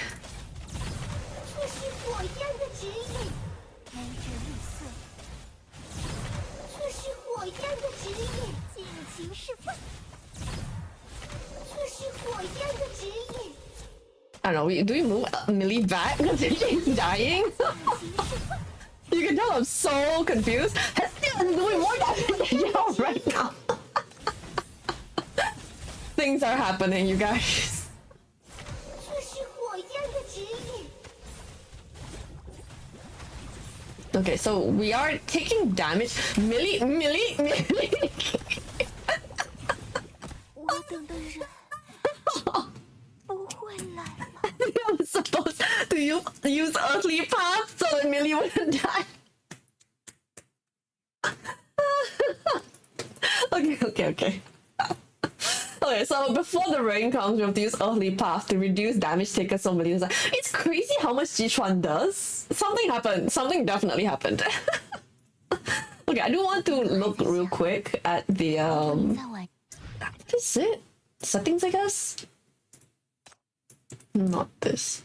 I don't know, do we move Millie back because she's dying? You can tell I'm so confused. Hestia is doing more damage than Yao right now. Things are happening, you guys. Okay, so we are taking damage. Millie. I was supposed to use earthly path so that Millie wouldn't die. Okay. Okay, so before the rain comes, we have to use earthly path to reduce damage taken so Millie. It's crazy how much Jichuan does. Something happened. Something definitely happened. Okay, I do want to look real quick at the what is it? Settings, I guess? Not this.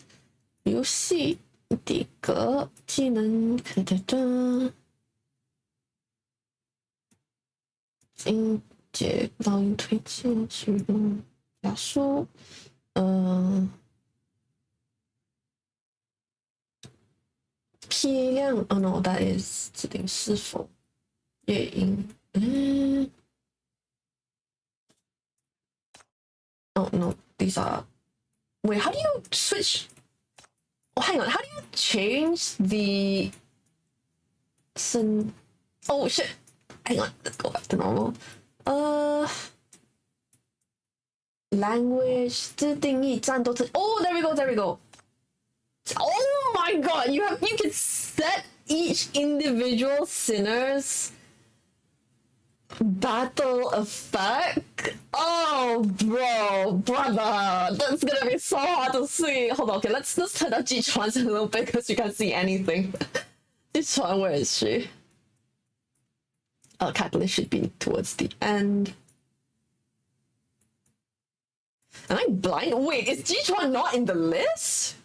游戏第一个技能，音节导引推荐使用加速，批量，oh no, that is 指定是否乐音，oh no, these are. Wait, how do you switch? Oh, hang on. How do you change the Oh shit! Hang on, let's go back to normal. Language 这定义战斗特 Oh, there we go, there we go. Oh my god, you can set each individual sinner's battle effect. Oh, brother, that's gonna be so hard to see. Hold on, okay, let's turn up Ji-Chuan's a little bit because you can't see anything. Ji-Chuan, where is she? Oh, Catalyst should be towards the end. Am I blind? Wait, is Ji-Chuan not in the list?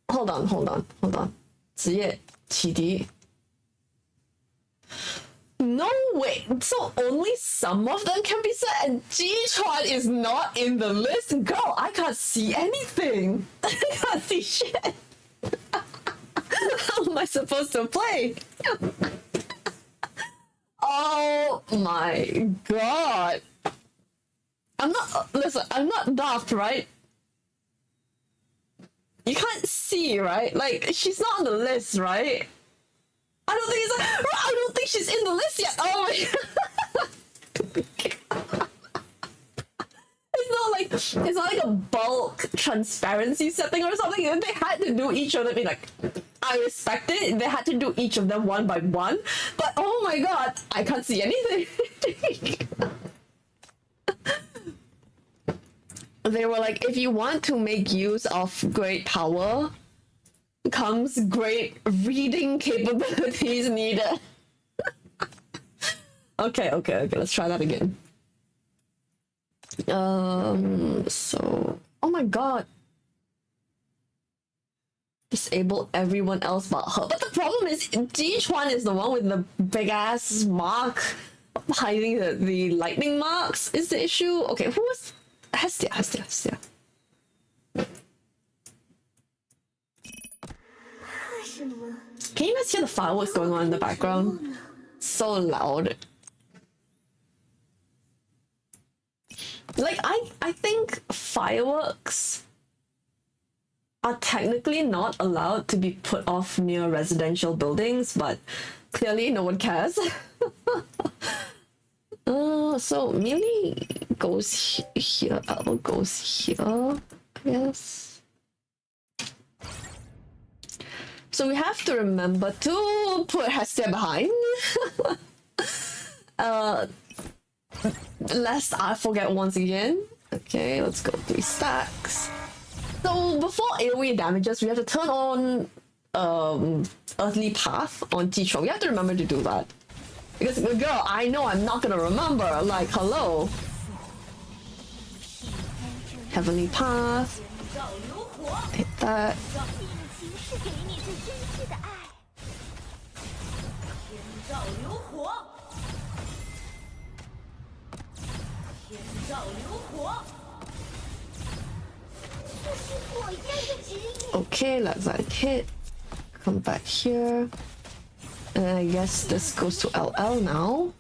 Hold on. 职业启迪 No way! So only some of them can be set and Ji-Chuan is not in the list? Girl, I can't see anything! I can't see shit! How am I supposed to play? Oh my god! I'm not daft, right? You can't see, right? Like, she's not on the list, right? I don't think she's in the list yet. Oh my god. It's not like a bulk transparency setting or something. They had to do each of them. Like, I respect it. They had to do each of them one by one. But oh my god, I can't see anything. They were like, if you want to make use of great power, comes great reading capabilities needed. Okay, let's try that again. So, oh my god. Disable everyone else but her. But the problem is, Ji-Chuan is the one with the big ass mark hiding the lightning marks is the issue. Okay, who was Hestia. Can you guys hear the fireworks going on in the background? So loud. Like, I think fireworks are technically not allowed to be put off near residential buildings, but clearly no one cares. So melee goes here, L goes here, I guess. So we have to remember to put Hestia behind. Lest I forget once again. Okay, let's go 3 stacks. So before AoE damages, we have to turn on Earthly Path on Ji-Chuan. We have to remember to do that. Because, girl, I know I'm not gonna remember. Like, hello. Heavenly Path. Hit that. Okay, let that hit. Come back here. And I guess this goes to LL now.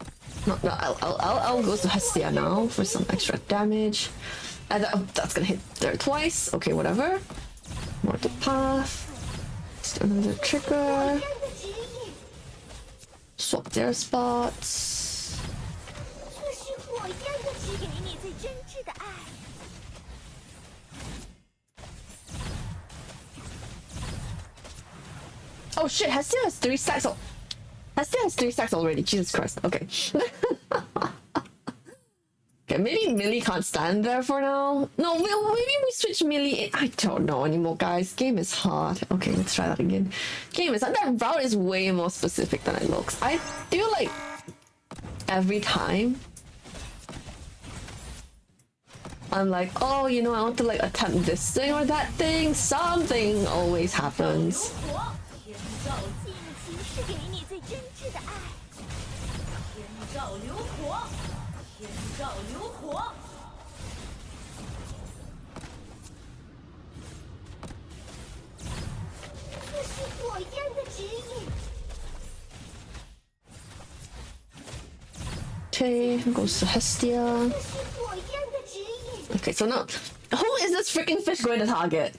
Not LL goes to Hestia now for some extra damage. And that's gonna hit there twice. Okay, whatever. More to path. Just another trigger. Swap their spots. Oh shit, Hestia has 3 stacks. Hestia has 3 stacks already. Jesus Christ. Okay. Okay, maybe Millie can't stand there for now. No, maybe we switch Millie. I don't know anymore, guys. Game is hard. Okay, let's try that again. Game is hard. That route is way more specific than it looks. I feel like every time I'm like, oh, you know, I want to like attempt this thing or that thing, something always happens. Okay, goes to Hestia. Okay, so now, who is this freaking fish going to target?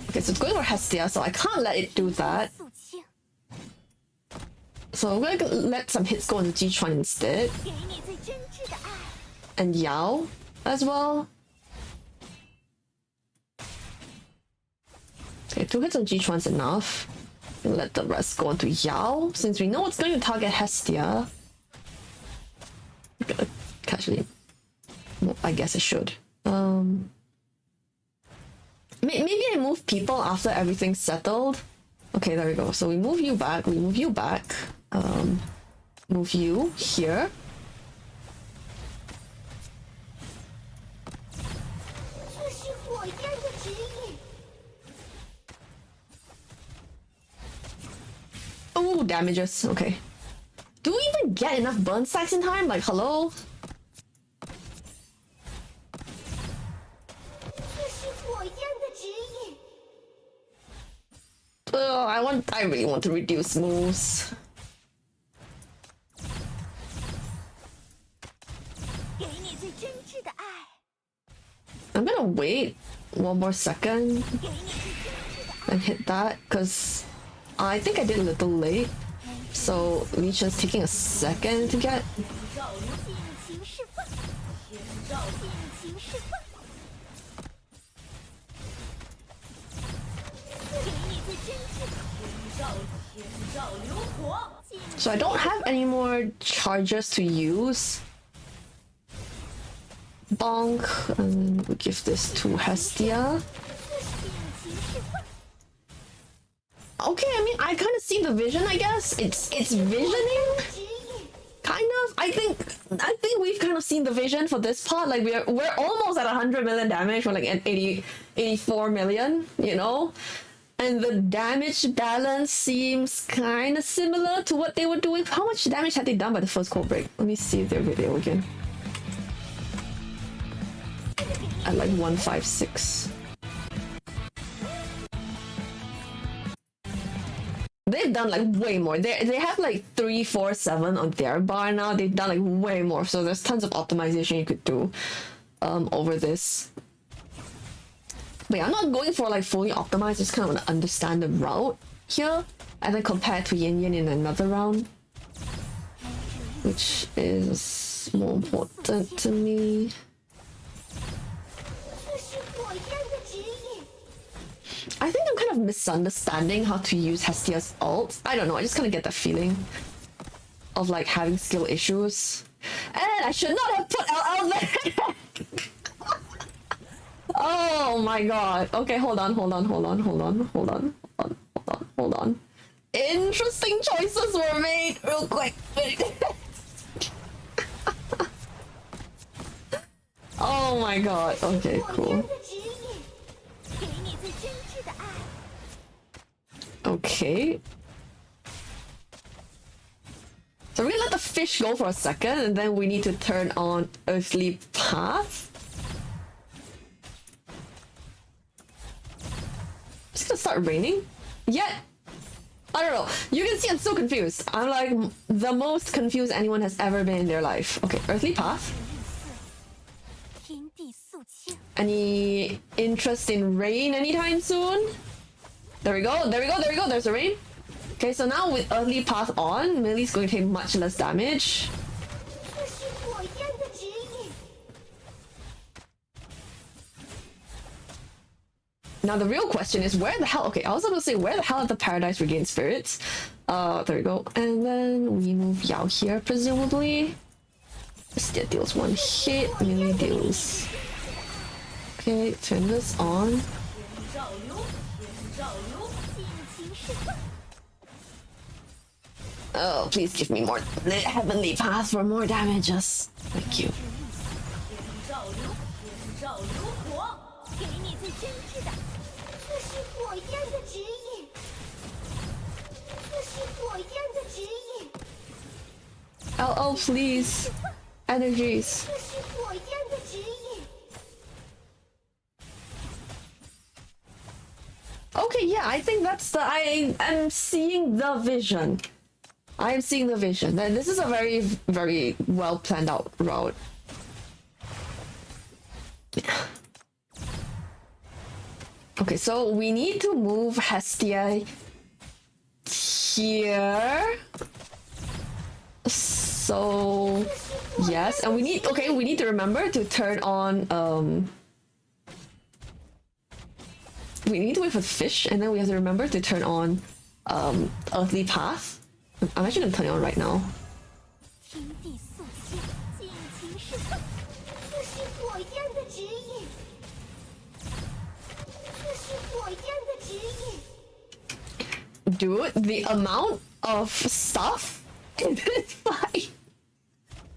Okay, so it's going for Hestia, so I can't let it do that. So I'm gonna let some hits go into Jichuan instead. And Yao as well. Okay, 2 hits on Jichuan's enough. And let the rest go into Yao. Since we know it's going to target Hestia. Actually, well, I guess I should. Maybe I move people after everything's settled. Okay, there we go. So we move you back. We move you back. Move you here. Oh, damages. Okay. Do we even get enough burn stacks in time? Like, hello? I really want to reduce moves. I'm gonna wait 1 more second and hit that because I think I did a little late. So Leech is taking a second to get. So I don't have any more charges to use. Bonk, and we give this to Hestia. Okay, I mean, I kind of see the vision, I guess. It's visioning, kind of. I think we've kind of seen the vision for this part. Like we're almost at 100 million damage. We're like at 84 million, you know. And the damage balance seems kind of similar to what they were doing. How much damage had they done by the first cold break? Let me see their video again. At like 156. They've done like way more. They have like 347 on their bar now. They've done like way more. So there's tons of optimization you could do over this. But yeah, I'm not going for like fully optimized. Just kind of want to understand the route here, and then compare to Yin Yin in another round, which is more important to me. I think I'm kind of misunderstanding how to use Hestia's ult. I don't know, I just kind of get that feeling of like having skill issues. And I should not have put LL there! Oh my god. Okay, hold on. Interesting choices were made real quick. Oh my god. Okay, cool. Okay. So we're gonna let the fish go for a second, and then we need to turn on Earthly Path. It's gonna start raining? Yet, I don't know. You can see I'm so confused. I'm like the most confused anyone has ever been in their life. Okay, Earthly Path. Any interest in rain anytime soon? There we go, there's a rain. Okay, so now with Earthly Path on, Millie's going to take much less damage. Now the real question is where the hell, okay, I was about to say where the hell are the Paradise Regained Spirits? There we go. And then we move Yao here, presumably. Hestia deals 1 hit, Millie deals. Okay, turn this on. Oh, please give me more Heavenly Path for more damages. Thank you. Oh, please. Energies. Okay, yeah, I think that's the... I am seeing the vision. I am seeing the vision. This is a very, very well planned out route. Okay, so we need to move Hestia here. So yes, and we need to remember to turn on we need to wait for fish, and then we have to remember to turn on earthly path. I'm actually gonna turn it on right now. Dude, the amount of stuff in this fight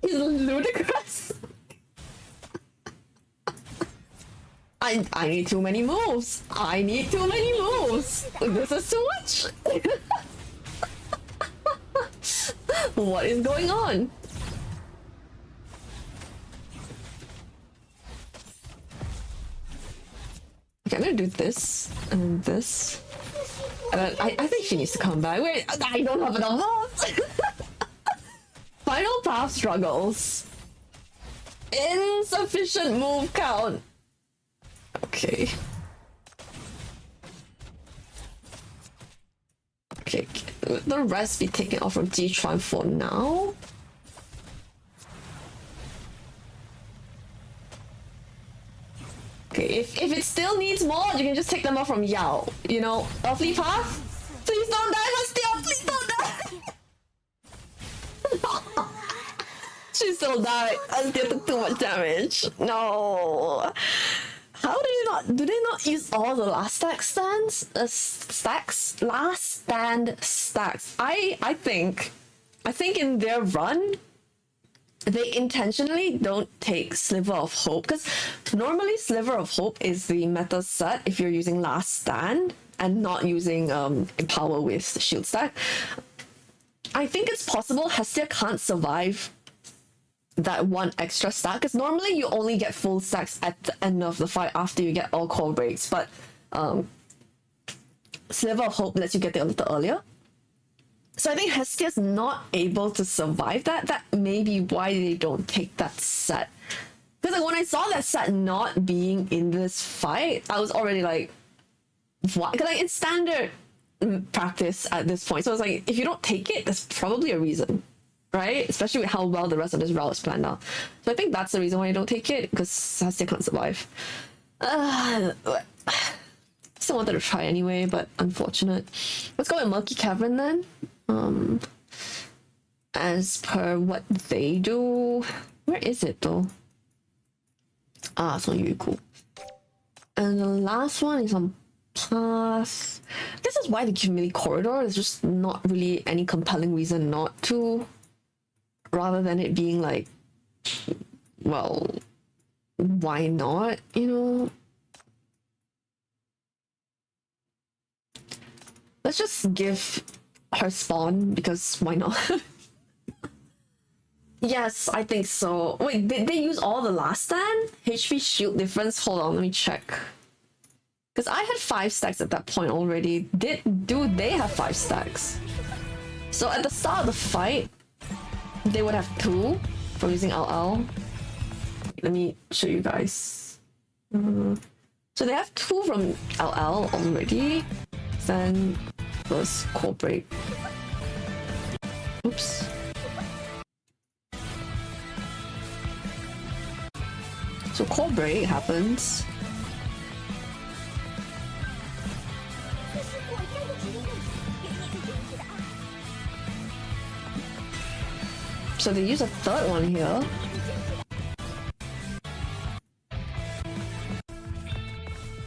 is ludicrous. I need too many moves. I need too many moves. This is too much. What is going on? Okay, I'm gonna do this and this. I think she needs to come back. Wait, I don't have enough moves. Final path struggles. Insufficient move count. Okay. Okay, the rest be taken off from G-Tron for now. Okay, if it still needs more, you can just take them off from Yao. You know, Earthly Path? Please don't die, Hestia! Please don't die! She still died. Hestia took too much damage. No. How do they not use all the last stack stands? Stacks? Last stand stacks. I think in their run, they intentionally don't take Sliver of Hope, because normally Sliver of Hope is the meta set if you're using Last Stand and not using Empower with Shield Stack. I think it's possible Hestia can't survive that one extra stack, because normally you only get full stacks at the end of the fight after you get all core breaks, but Sliver of Hope lets you get it a little earlier. So I think Hestia's not able to survive that. That may be why they don't take that set. Because like when I saw that set not being in this fight, I was already like, why? Because like it's standard practice at this point. So it's like, if you don't take it, there's probably a reason, right? Especially with how well the rest of this route is planned out. So I think that's the reason why I don't take it, because Hestia can't survive. Still wanted to try anyway, but unfortunate. Let's go with Murky Cavern then. As per what they do. Where is it though? Ah, it's on Yuiku. And the last one is on Path. This is why they give me corridor. There's just not really any compelling reason not to. Rather than it being like, well, why not, you know? Let's just give her spawn, because why not? Yes, I think so. Wait, did they use all the last stand? HP shield difference? Hold on, let me check. Because I had 5 stacks at that point already. Do they have 5 stacks? So at the start of the fight, they would have 2 from using LL. Let me show you guys. So they have 2 from LL already. Then plus core break. Oops. So core break happens. So they use a third one here.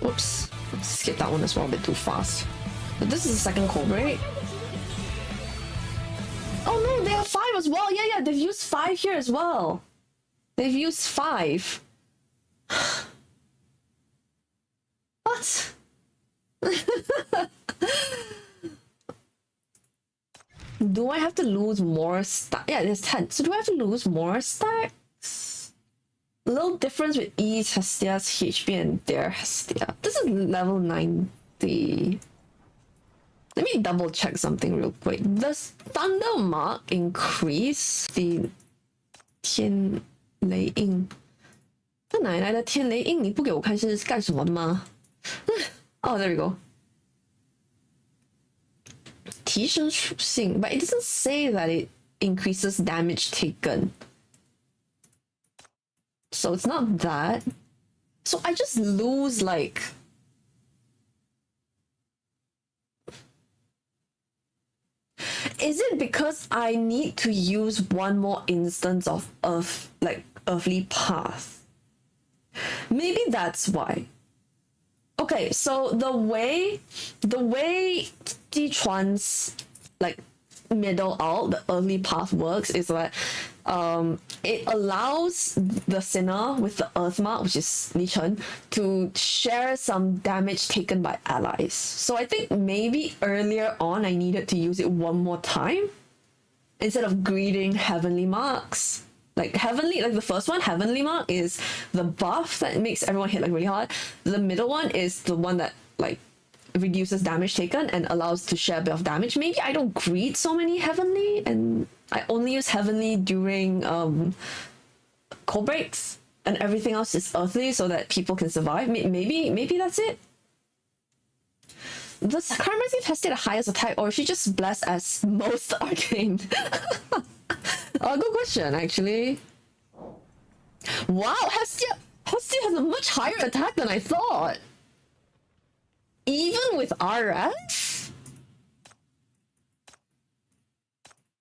Whoops. Let's skip that one as well, a bit too fast. But this is the second core break. Oh no, they have 5 as well. Yeah, they've used 5 here as well. They've used 5. What? Do I have to lose more stacks? Yeah, there's 10. So do I have to lose more stacks? A little difference with E's Hestia's HP and their Hestia. This is level 90. Let me double check something real quick. Does Thunder Mark increase the 天雷印？这哪来的天雷印？你不给我看是干什么的吗？ Oh, there we go. 提升属性, but it doesn't say that it increases damage taken. So it's not that. So I just lose like... Is it because I need to use one more instance of earthly path? Maybe that's why. Okay, so the way Jichuan's like middle out, the early path works is that it allows the sinner with the earth mark, which is Li Chen, to share some damage taken by allies. So I think maybe earlier on I needed to use it one more time instead of greeting heavenly marks. Like heavenly, like the first one, heavenly mark is the buff that makes everyone hit like really hard. The middle one is the one that like reduces damage taken and allows to share a bit of damage. Maybe I don't greet so many heavenly and I only use heavenly during cold breaks and everything else is earthly so that people can survive. Maybe that's it. The Sacrament has the highest attack, or is she just blessed as most arcane? Good question, actually. Wow, Hestia has a much higher attack than I thought. Even with RF?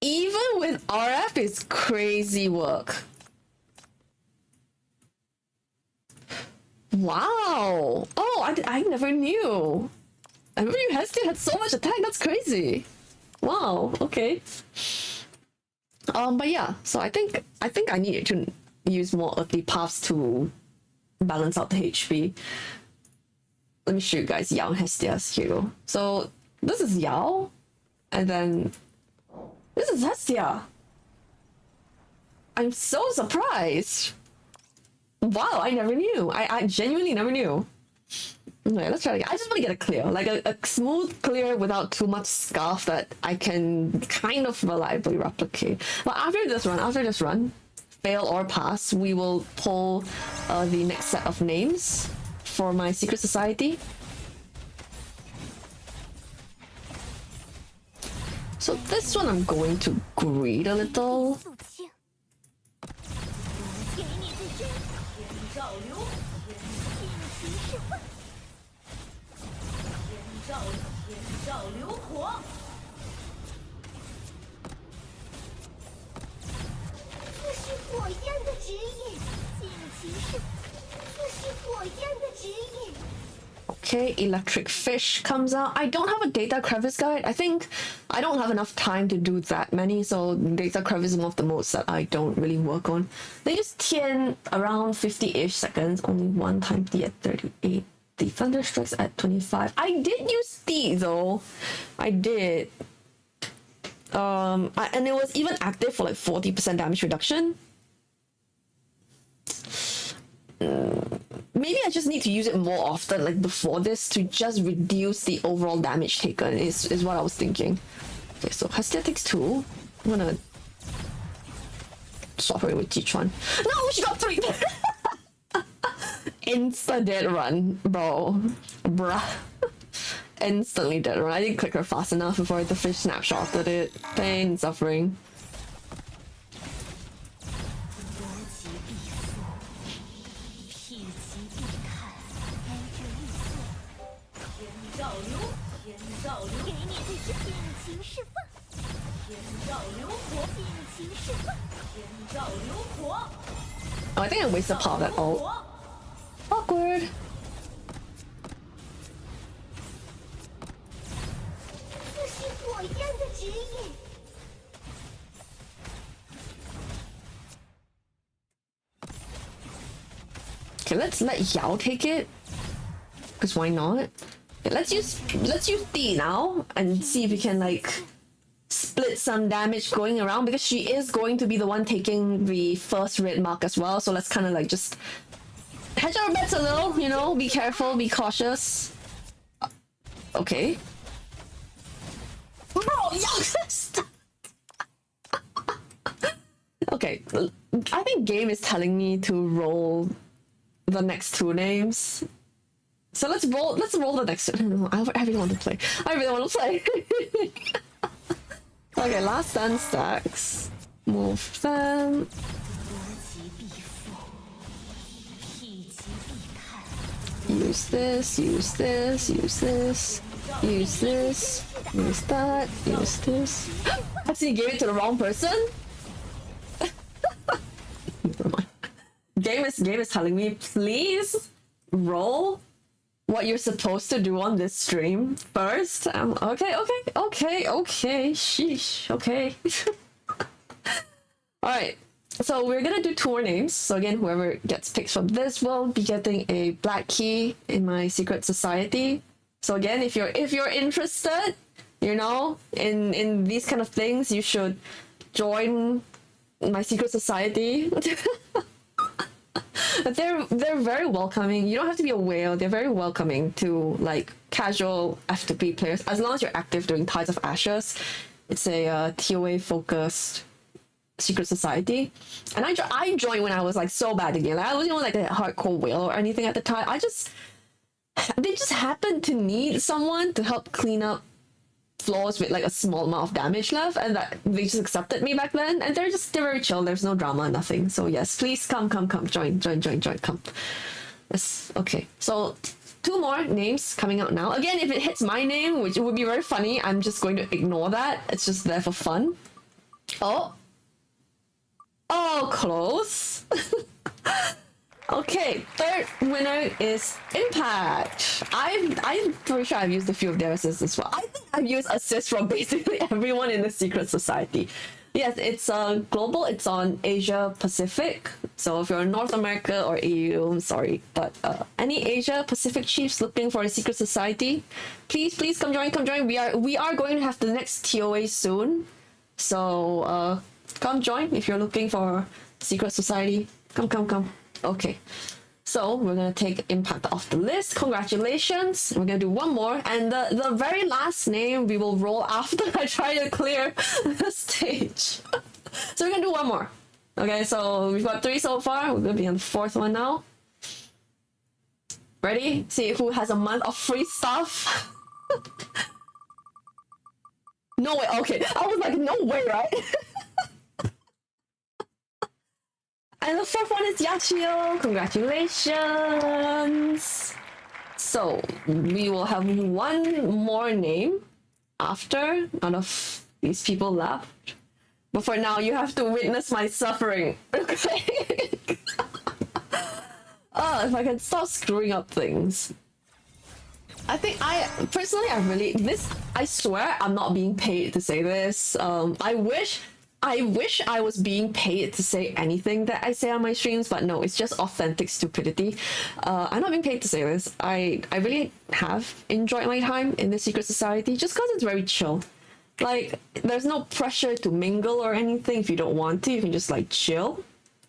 Even with RF is crazy work. Wow. Oh, I never knew. I never knew Hestia had so much attack. That's crazy. Wow, okay. But yeah, so I think I needed to use more earthly paths to balance out the HP. Let me show you guys Yao and Hestia's hero. So this is Yao, and then this is Hestia. I'm so surprised. Wow, I never knew. I genuinely never knew. Okay, let's try it again. I just want to get it clear, like a smooth clear without too much scarf that I can kind of reliably replicate. But after this run, fail or pass, we will pull the next set of names for my secret society. So this one I'm going to greed a little. Okay, electric fish comes out. I don't have a data crevice guide. I think I don't have enough time to do that many, so data crevice is one of the modes that I don't really work on. They use Tian around 50-ish seconds, only one time D at 38. The thunder strikes at 25. I did use D though. I did. And it was even active for like 40% damage reduction. Maybe I just need to use it more often, like before this, to just reduce the overall damage taken, is what I was thinking. Okay, so Hestia takes 2. I'm gonna swap her with Jichuan. No, she got 3! Insta dead run, bro. Bruh. Instantly dead run. I didn't click her fast enough before the fish snapshotted it. Pain and suffering. Oh, I think I wasted part of that ult. Awkward. Okay, let's let Yao take it. Cause why not? Okay, let's use D now and see if we can like split some damage going around, because she is going to be the one taking the first red mark as well. So let's kind of like just hedge our bets a little, you know, be careful, be cautious. Okay. Bro, youngest. Okay, I think game is telling me to roll the next 2 names. So let's roll the next one. I really want to play. I really want to play. Okay, last 10 stacks. Move them. Use this, use this, use this, use this, use that, use this. Actually gave it to the wrong person? Never mind. Game is telling me, please roll what you're supposed to do on this stream first. Okay, sheesh, okay. Alright, so we're gonna do 2 more names. So again, whoever gets picked from this will be getting a black key in my secret society. So again, if you're interested, you know, in these kind of things, you should join my secret society. But they're very welcoming. You don't have to be a whale. They're very welcoming to like casual F2P players, as long as you're active doing Tides of Ashes. It's a TOA focused secret society, and I joined when I was like so bad again. Like, I wasn't like a hardcore whale or anything at the time. They just happened to need someone to help clean up floors with like a small amount of damage left, and that they just accepted me back then, and they're very chill. There's no drama, nothing. So yes, please come, join, come. Yes, okay. So 2 more names coming out now. Again, if it hits my name, which would be very funny, I'm just going to ignore that. It's just there for fun. Oh, close. Okay, 3rd winner is Impact. I'm pretty sure I've used a few of their assists as well. I think I've used assists from basically everyone in the secret society. Yes, it's global. It's on Asia Pacific. So if you're in North America or EU, I'm sorry, but any Asia Pacific chiefs looking for a secret society, please come join. We are going to have the next TOA soon. So come join if you're looking for secret society. Come. Okay, so we're gonna take Impact off the list. Congratulations. We're gonna do 1 more, and the very last name we will roll after I try to clear the stage. So we're gonna do 1 more. Okay, so we've got 3 so far. We're gonna be on the 4th one now. Ready? See who has a month of free stuff. No way. Okay, I was like, no way, right? And the 4th one is Yachio. Congratulations. So we will have 1 more name after none of these people left. But for now, you have to witness my suffering. Okay. If I can stop screwing up things. I think I swear I'm not being paid to say this. I wish I was being paid to say anything that I say on my streams, but no, it's just authentic stupidity. I'm not being paid to say this. I really have enjoyed my time in the secret society just because it's very chill. Like, there's no pressure to mingle or anything. If you don't want to, you can just like chill.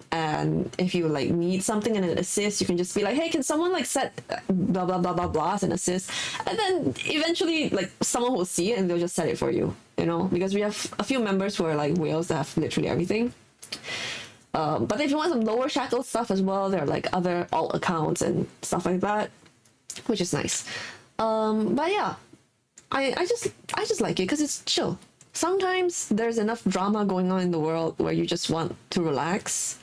And if you like need something and an assist, you can just be like, hey, can someone like set blah blah blah blah blah as an assist, and then eventually like someone will see it and they'll just set it for you, you know, because we have a few members who are like whales that have literally everything. But if you want some lower shackle stuff as well, there are like other alt accounts and stuff like that, which is nice. But yeah, I just like it because it's chill. Sometimes there's enough drama going on in the world where you just want to relax.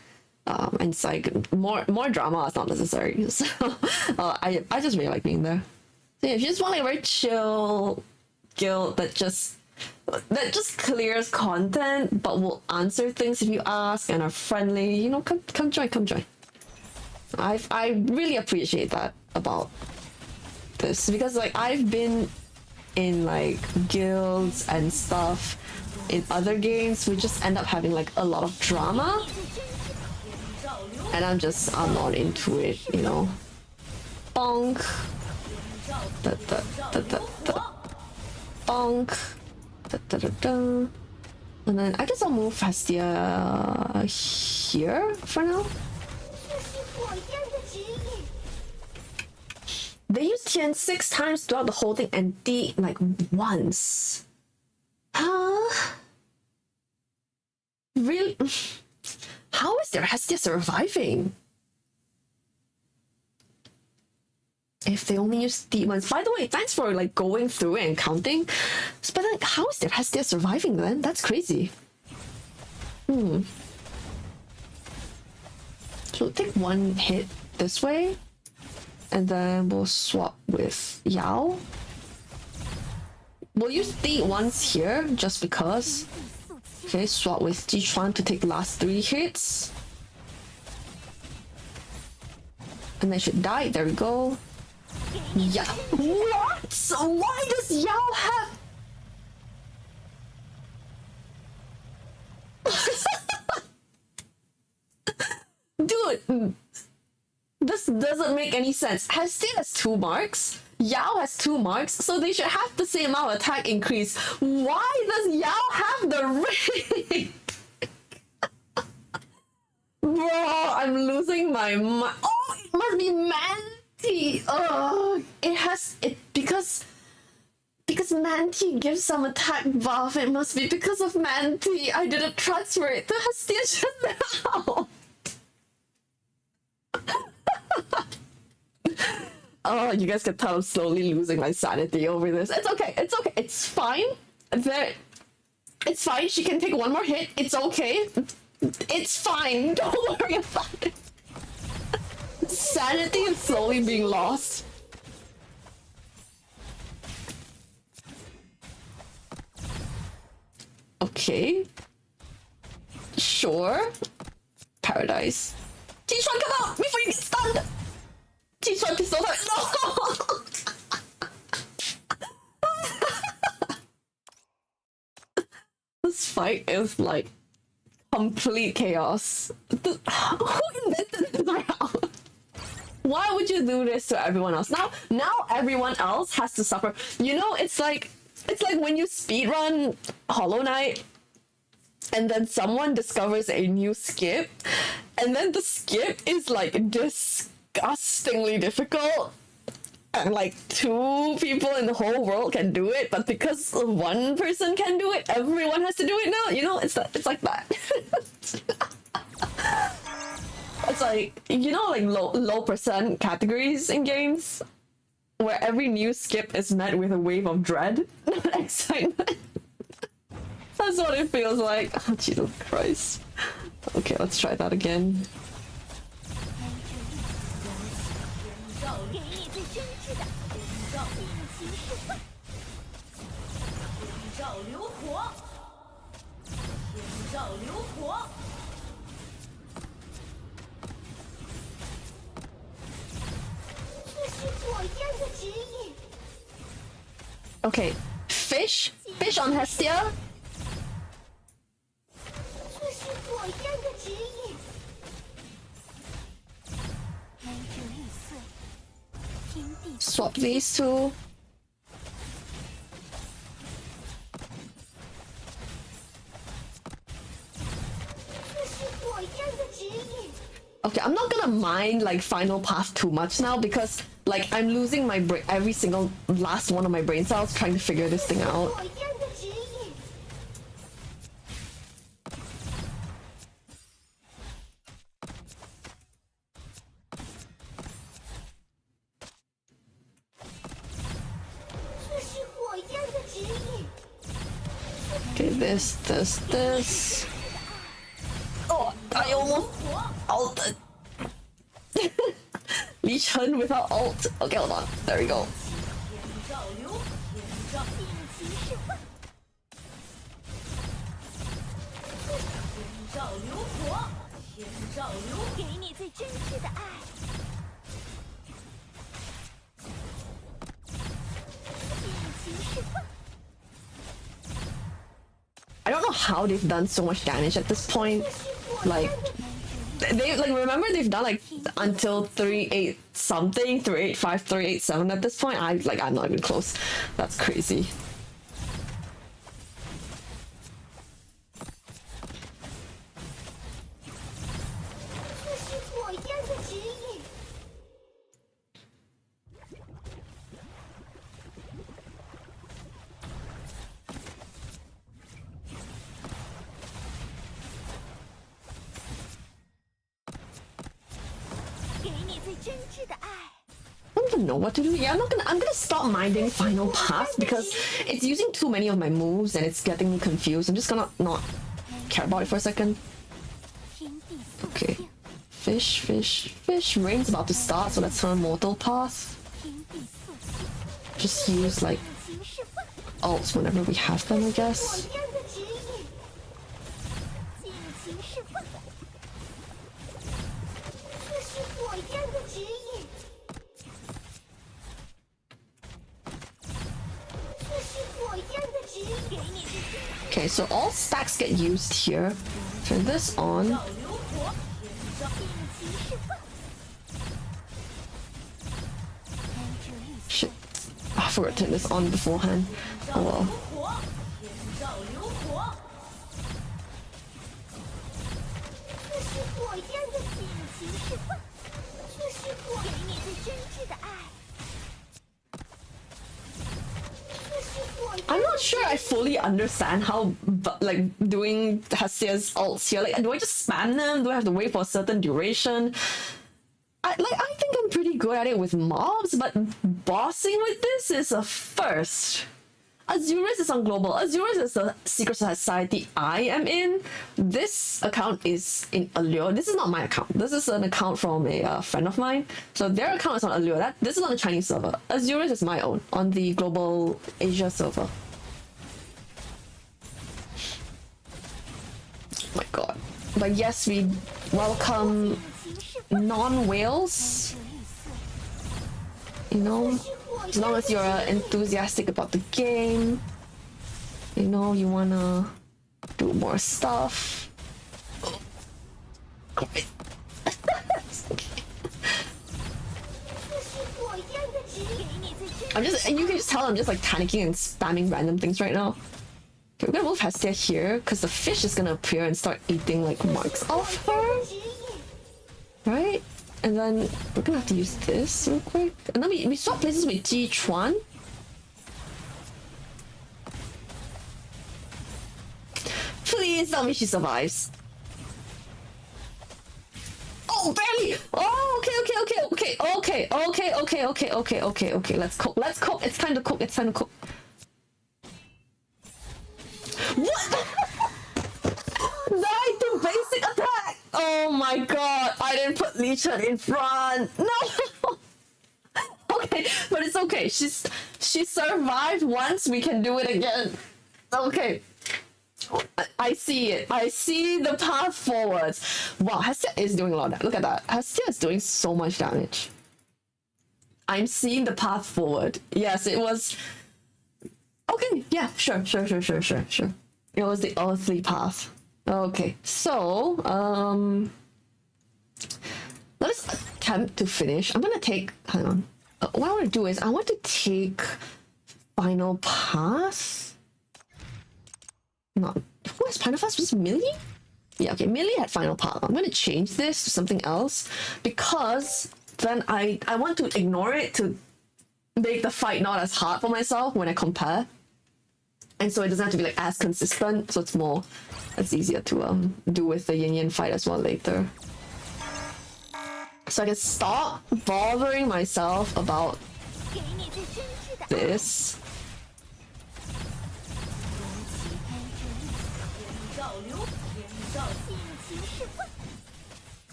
And it's like more drama is not necessary. So I just really like being there. So yeah, if you just want like a very chill guild that just clears content but will answer things if you ask and are friendly, you know, come join. I really appreciate that about this, because like I've been in like guilds and stuff in other games, we just end up having like a lot of drama. And I'm not into it, you know. Bonk. Bonk. And then I guess I'll move Fastia here for now. They used Tian 6 times throughout the whole thing and D like once. Huh? Really? How is their Hestia surviving? If they only use deep ones. By the way, thanks for like going through and counting. But like, how is their Hestia surviving then? That's crazy. So we'll take one hit this way, and then we'll swap with Yao. We'll use the ones here just because. Okay, swap with Jichuan to take the last 3 hits. And they should die. There we go. Yeah. What? Why does Yao have... Dude, this doesn't make any sense. Hestia has 2 marks. Yao has 2 marks, so they should have the same amount of attack increase. Why does Yao have the ring? Bro, I'm losing my mind. Oh, it must be Manti. Oh, because Manti gives some attack buff. It must be because of Manti. I didn't transfer it to Hestia just now. Oh, you guys can tell I'm slowly losing my sanity over this. It's okay. It's okay. It's fine. It's fine. She can take 1 more hit. It's okay. It's fine. Don't worry about it. Sanity is slowly being lost. Okay. Sure. Paradise. Jichuan, come out before you get stunned! Jichuan pistol time. No! This fight is like complete chaos. Who invented this round? Why would you do this to everyone else? Now everyone else has to suffer. You know, it's like when you speedrun Hollow Knight and then someone discovers a new skip, and then the skip is like disgustingly difficult, and like 2 people in the whole world can do it, but because 1 person can do it, everyone has to do it now. You know, it's like that. It's like, you know, like low percent categories in games where every new skip is met with a wave of dread, not excitement. That's what it feels like. Oh, Jesus Christ. Okay, let's try that again. Okay, fish on Hestia. Swap these 2. Okay, I'm not gonna mind like final path too much now because like I'm losing my brain, every single last one of my brain cells trying to figure this thing out. Okay, this. Oh, I almost ulted. Li Chen without ult. Okay, hold on. There we go. I don't know how they've done so much damage at this point. Like, they like, remember they've done like until 3-8 something, 3-8-5, 3-8-7 at this point. I'm not even close. That's crazy. even know what to do. Yeah, I'm gonna stop minding final path because it's using too many of my moves and it's getting me confused. I'm just gonna not care about it for a second. Okay. Fish. Rain's about to start, so let's turn mortal path. Just use like ults whenever we have them, I guess. Okay, so all stacks get used here. Turn this on. Shit. I forgot to turn this on beforehand. Oh well. I'm not sure I fully understand how, like, doing Hestia's ults here. Like, do I just spam them? Do I have to wait for a certain duration? I think I'm pretty good at it with mobs, but bossing with this is a first. Azurus is on global. Azurus is the secret society I am in. This account is in Allure. This is not my account. This is an account from a friend of mine. So their account is on Allure. This is on the Chinese server. Azurus is my own on the global Asia server. Oh my god. But yes, we welcome non-whales. You know, as long as you're enthusiastic about the game, you know, you wanna do more stuff. You can just tell I'm just like panicking and spamming random things right now. Okay, we're gonna move Hestia here because the fish is gonna appear and start eating like marks off her. Right? And then we're gonna have to use this real quick. And then we swap places with Ji Chuan. Please tell me she survives. Oh, barely! Oh, okay. Let's cook. It's time to cook. What? Died to basic attack! Oh my god, I didn't put Legion in front. No! Okay, but it's okay. She survived once, we can do it again. Okay. I see it. I see the path forwards. Wow, Hestia is doing a lot of damage. Look at that. Hestia is doing so much damage. I'm seeing the path forward. Yes, it was... Okay, yeah, sure. It was the earthly path. Okay, so, let us attempt to finish. I'm gonna take... Hang on. What I want to do is, I want to take final pass. Not... Who has final pass? Was it Millie? Yeah, okay, Millie had final pass. I'm gonna change this to something else because then I want to ignore it to make the fight not as hard for myself when I compare. And so it doesn't have to be like as consistent, so it's easier to do with the yin-yang fight as well later. So I can stop bothering myself about this.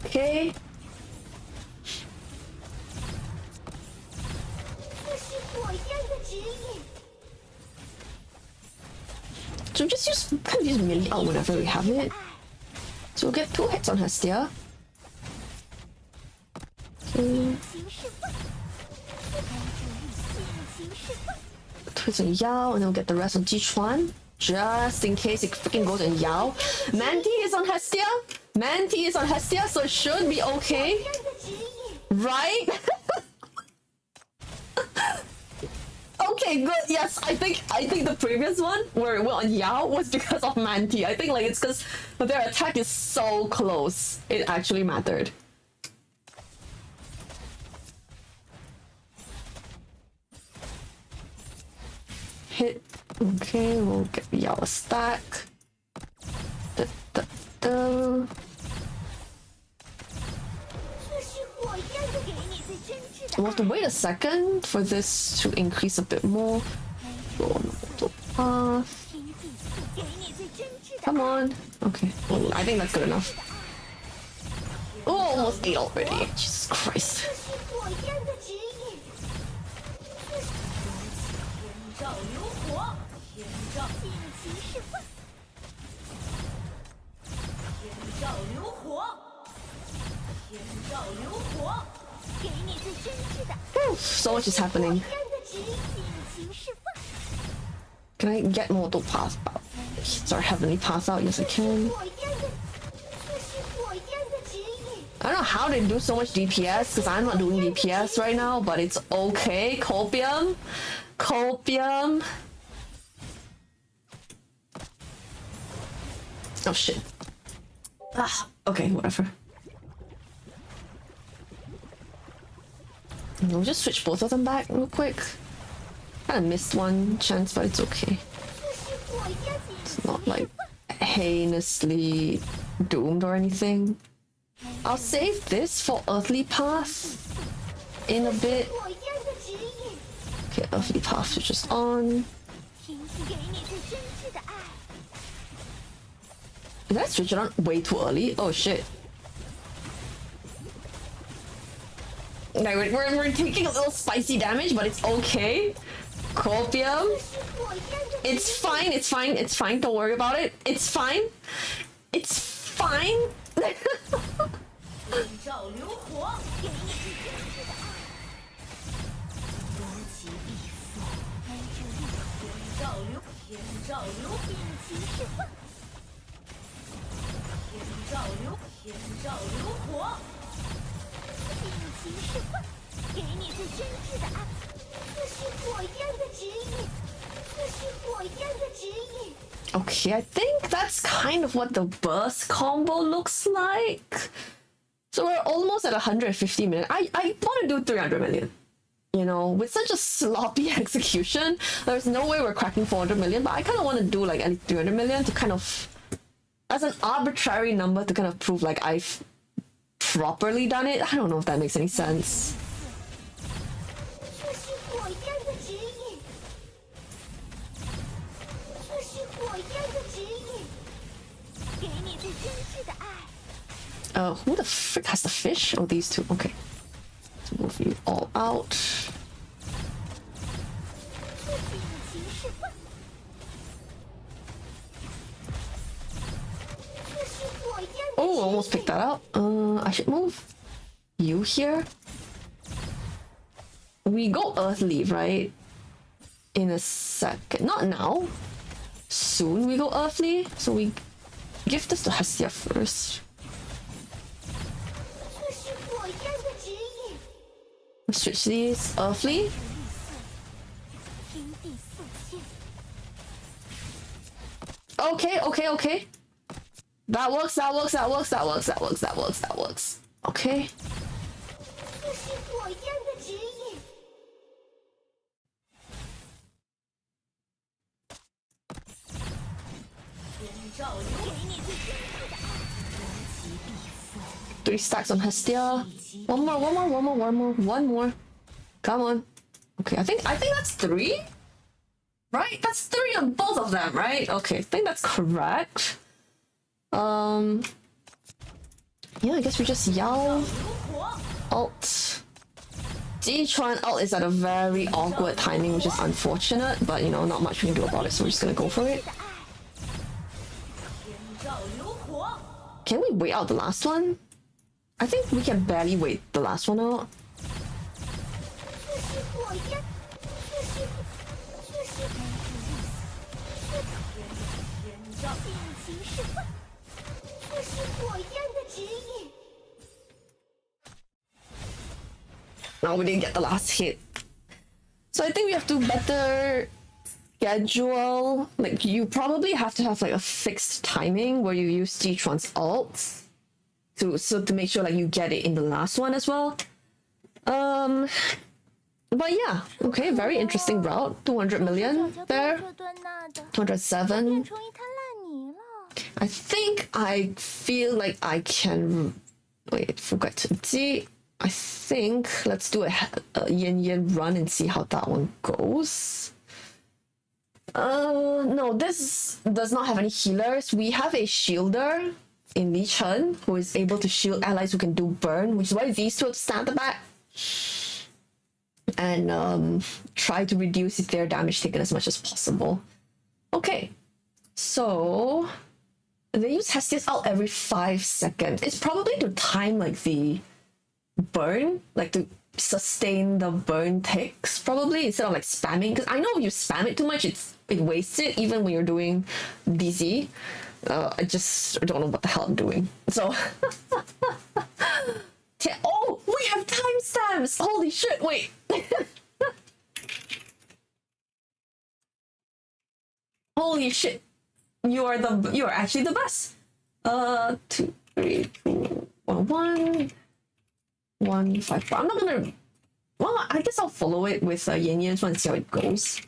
Okay. So just use Millie out whenever we have it. So we'll get 2 hits on Hestia. Okay. 2 hits on Yao, and then we'll get the rest on Ji Chuan. Just in case it freaking goes on Yao. Manti is on Hestia, so it should be okay. Right? Okay, good. Yes, I think the previous one where it went on Yao was because of Manti. I think like it's because their attack is so close. It actually mattered. Hit. Okay, we'll get Yao a stack. We'll have to wait a second for this to increase a bit more. Go on the path. Come on. Okay. Oh, I think that's good enough. Oh, almost 8 already. Jesus Christ. Whew, so much is happening. Can I get more to pass out? Sorry, heavenly pass out? Yes, I can. I don't know how they do so much DPS because I'm not doing DPS right now, but it's okay. Copium. Copium. Oh shit. Ah, okay, whatever. We'll just switch both of them back real quick. Kinda missed one chance, but it's okay. It's not like heinously doomed or anything. I'll save this for Earthly Path in a bit. Okay, Earthly Path switches on. Did I switch it on way too early? Oh shit. Okay, we're taking a little spicy damage, but it's okay. Copium. It's fine, it's fine, it's fine. Don't worry about it. It's fine. It's fine. Okay, I think that's kind of what the burst combo looks like. So we're almost at 150 million. I want to do 300 million. You know, with such a sloppy execution, there's no way we're cracking 400 million, but I kind of want to do like at least 300 million to kind of, as an arbitrary number to kind of prove like I've properly done it. I don't know if that makes any sense. Who the frick has the fish? Oh, these two. Okay. Let's move you all out. Oh, almost picked that up. I should move you here. We go Earthly, right? In a second. Not now. Soon we go Earthly. So we give this to Hestia first. Let's switch these. Earthly. Okay, okay, okay. That works, that works, that works, that works, that works, that works, that works. Okay. Three stacks on Hestia. One more. Come on. Okay, I think that's 3. Right? That's 3 on both of them, right? Okay, I think that's correct. Yeah, I guess we just yell. Alt. Jichuan alt is at a very awkward timing, which is unfortunate, but you know, not much we can do about it, so we're just gonna go for it. Can we wait out the last one? I think we can barely wait the last one out. No, we didn't get the last hit. So I think we have to better schedule. Like, you probably have to have like a fixed timing where you use Jichuan's ult to make sure like you get it in the last one as well. But yeah, okay, very interesting route. 200 million there. 207. I think I feel like I can wait, forgot to G. I think let's do a yin yin run and see how that one goes. No, this does not have any healers. We have a shielder in Li Chen who is able to shield allies who can do burn, which is why these two have to stand at the back and try to reduce their damage taken as much as possible. Okay, so they use Hestia's ult every 5 seconds. It's probably to time like the burn, like to sustain the burn ticks probably, instead of like spamming, because I know if you spam it too much it wastes it even when you're doing DZ. I just don't know what the hell I'm doing, so oh, we have timestamps, holy shit, wait. Holy shit, you are actually the best. 2 3 2 1 1 1 5 4. I'm not gonna, well, I guess I'll follow it with Yin Yan's one and see how it goes.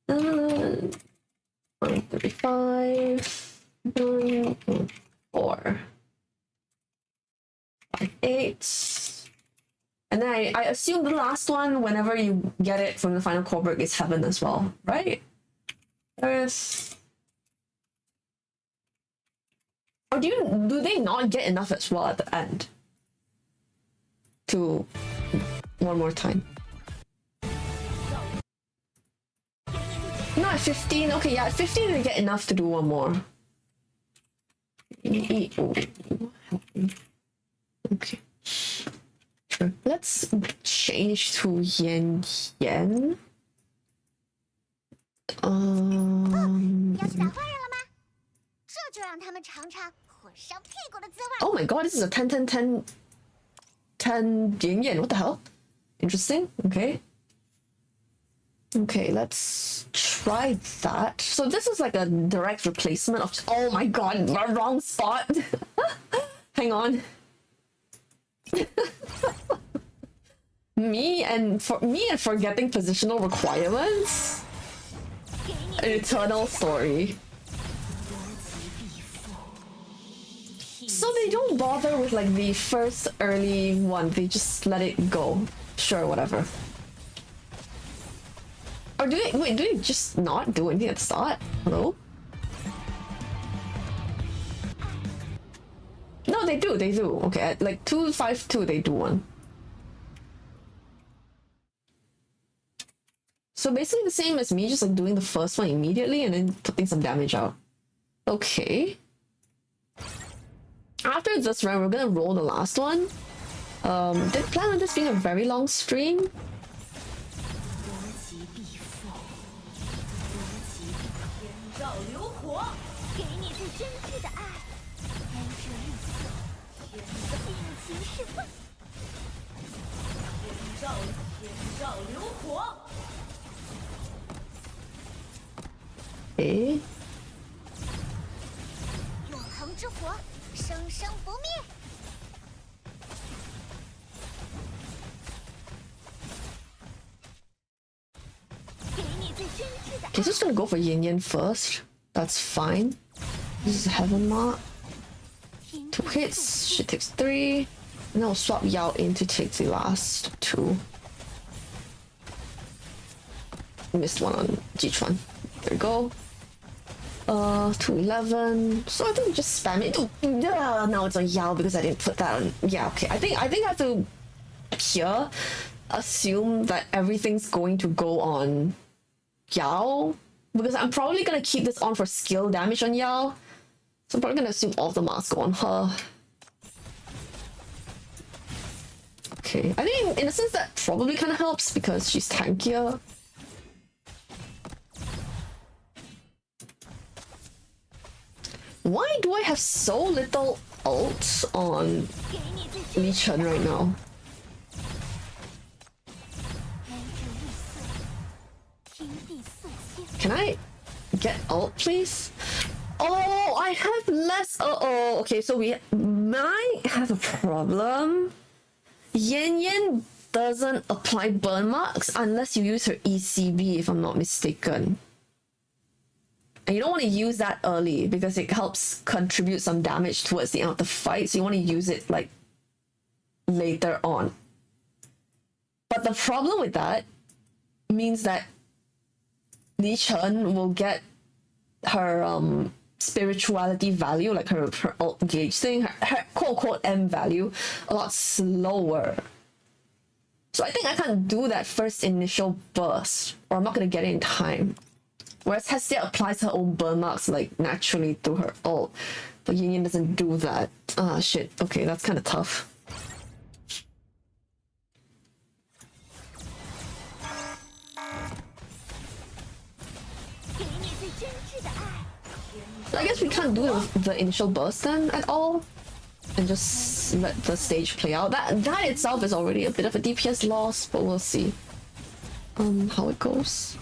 135 1 4 5 8, and then I assume the last one, whenever you get it from the final Coburg, is heaven as well, right? Earth. Or do they not get enough as well at the end? To one more time. No, at 15. Okay, yeah, at 15 they get enough to do one more. Okay. Sure. Let's change to Yen Yen. Oh my god, this is a 10 10 10 10 Yin Yin. What the hell? Interesting. Okay. Okay, let's try that. So this is like a direct replacement of, oh my god, wrong spot. Hang on. me and forgetting positional requirements. An eternal story. So they don't bother with like the first early one, they just let it go. Sure, whatever. Or do they just not do anything at the start? Hello? No, they do. Okay, at like 252 they do one. So basically the same as me, just like doing the first one immediately and then putting some damage out. Okay. After this round, we're gonna roll the last one. Did plan on this being a very long stream? Okay. Okay, just gonna go for Yin Yin first. That's fine. This is Heaven Mark. 2 hits, she takes 3. And then I'll swap Yao in to take the last 2. Missed one on Jichuan. There we go. 211. So I think we just spam it. Now it's on Yao because I didn't put that on. Yeah, okay. I think I have to here assume that everything's going to go on Yao, because I'm probably gonna keep this on for skill damage on Yao. So I'm probably gonna assume all the masks go on her. Okay, I think in a sense that probably kind of helps because she's tankier. Why do I have so little ult on Li Chen right now? Can I get ult, please? Oh, I have less. Uh-oh. Okay, so we might have a problem. Yin Yin doesn't apply burn marks unless you use her ECB, if I'm not mistaken. And you don't want to use that early because it helps contribute some damage towards the end of the fight. So you want to use it like later on. But the problem with that means that Li Chen will get her spirituality value, like her alt gauge thing, her quote-unquote M value, a lot slower. So I think I can't do that first initial burst, or I'm not going to get it in time. Whereas Hestia applies her own burn marks like naturally through her ult, but Yin Yin doesn't do that. Ah, shit. Okay, that's kind of tough. So I guess we can't do the initial burst then at all, and just let the stage play out. That itself is already a bit of a DPS loss, but we'll see how it goes.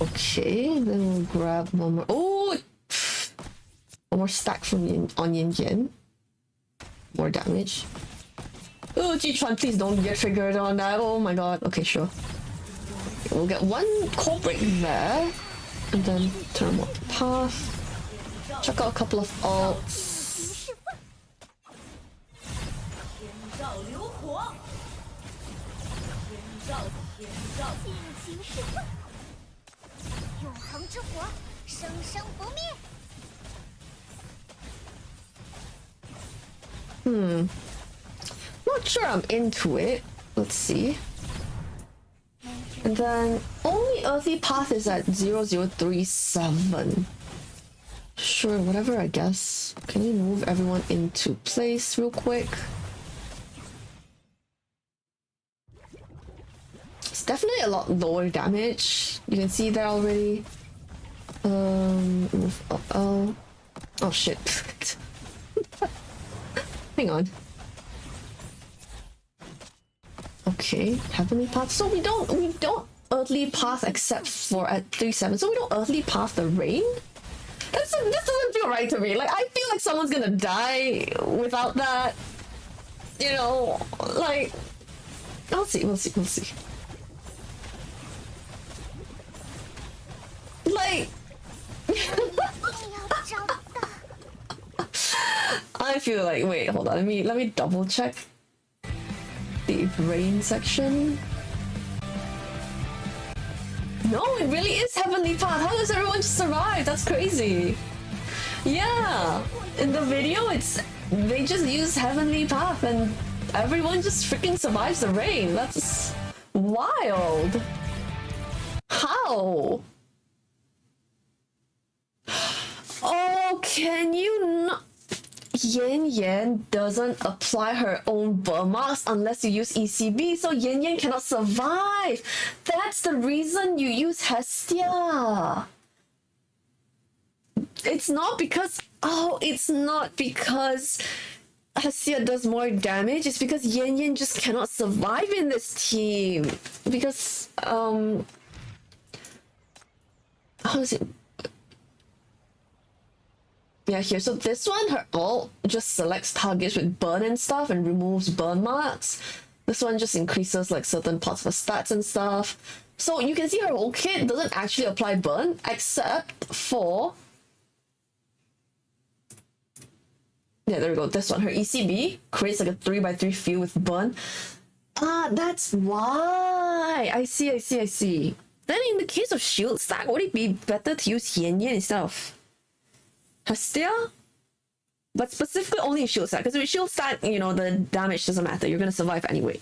Okay, then we'll grab one more. Oh, one more stack from Yin Yin. More damage. Oh, Ji-Chuan, please don't get triggered on that. Oh my god. Okay, sure. We'll get one core break there, and then turn on the path. Check out a couple of ults. Not sure I'm into it. Let's see. And then only earthly path is at 0037. Sure, whatever, I guess. Can we move everyone into place real quick? It's definitely a lot lower damage. You can see there already. Move up. Oh shit. Hang on. Okay, heavenly path. So we don't earthly path except for at 37. So we don't earthly path the rain. This doesn't feel right to me. Like I feel like someone's gonna die without that. You know, like we'll see. Like I feel like wait, hold on. Let me double check the rain section. No, it really is heavenly path. How does everyone just survive? That's crazy. Yeah, in the video they just use heavenly path and everyone just freaking survives the rain. That's wild. How? Oh, can you not? Yan Yan doesn't apply her own burn marks unless you use ECB, so Yan Yan cannot survive. That's the reason you use Hestia. It's not because Hestia does more damage. It's because Yan Yan just cannot survive in this team. Because how is it? Yeah, here. So this one, her ult just selects targets with burn and stuff and removes burn marks. This one just increases like certain parts of her stats and stuff. So you can see her whole kit doesn't actually apply burn except for... Yeah, there we go. This one, her ECB creates like a 3x3 field with burn. Ah, that's why. I see. Then in the case of shield stack, would it be better to use Yan Yan instead of Hestia? But specifically only in shield stack, because with shield stack, you know, the damage doesn't matter. You're gonna survive anyway.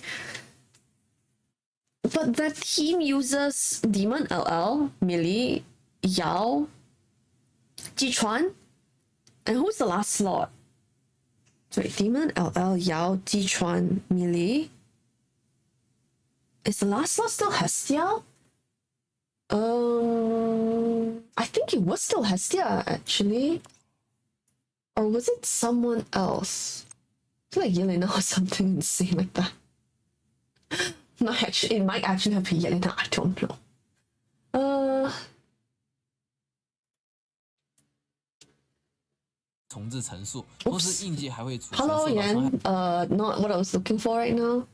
But that team uses Demon LL, Millie, Yao, Ji-Chuan, and who's the last slot? Sorry, Demon LL, Yao, Ji-Chuan, Millie. Is the last slot still Hestia? I think it was still Hestia actually. Or was it someone else? I feel like Yelena or something insane like that. It might actually have been Yelena, I don't know. 重置陈述，或是应届还会储存 Hello 受到伤害。 Yan, not what I was looking for right now.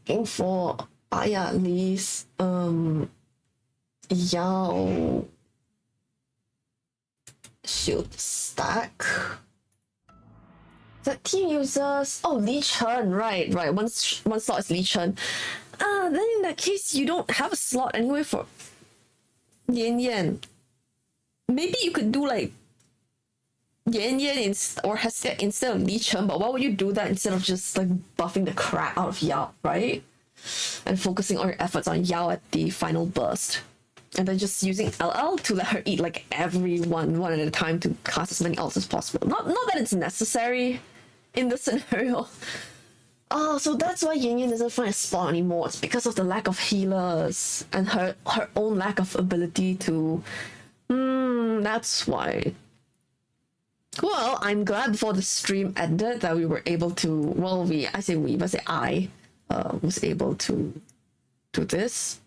Looking for Baya Lee's Yao Shield Stack. The team users, oh, Li Chen, right. One slot is Li Chen. Then in that case, you don't have a slot anyway for Yan Yan. Maybe you could do like Yan Yan or Hestia instead of Li Chen, but why would you do that instead of just like buffing the crap out of Yao, right? And focusing all your efforts on Yao at the final burst. And then just using LL to let her eat like everyone one at a time to cast as many ults as possible. Not that it's necessary in this scenario. Oh, so that's why Yin Yin doesn't find a spot anymore. It's because of the lack of healers and her own lack of ability to... that's why. Well, I'm glad before the stream ended that we were able to... Well, I was able to do this.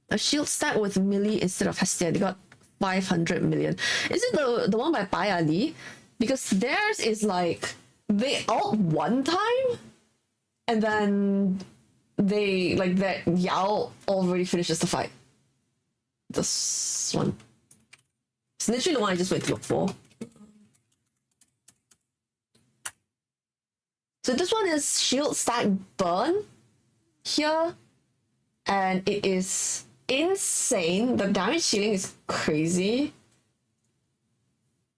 A shield stack with Millie instead of Hestia. They got 500 million. Is it the one by Bai Ali? Because theirs is like they ult one time and then they like that Yao already finishes the fight. This one. It's literally the one I just went to look for. So this one is shield stack burn here, and it is insane. The damage ceiling is crazy.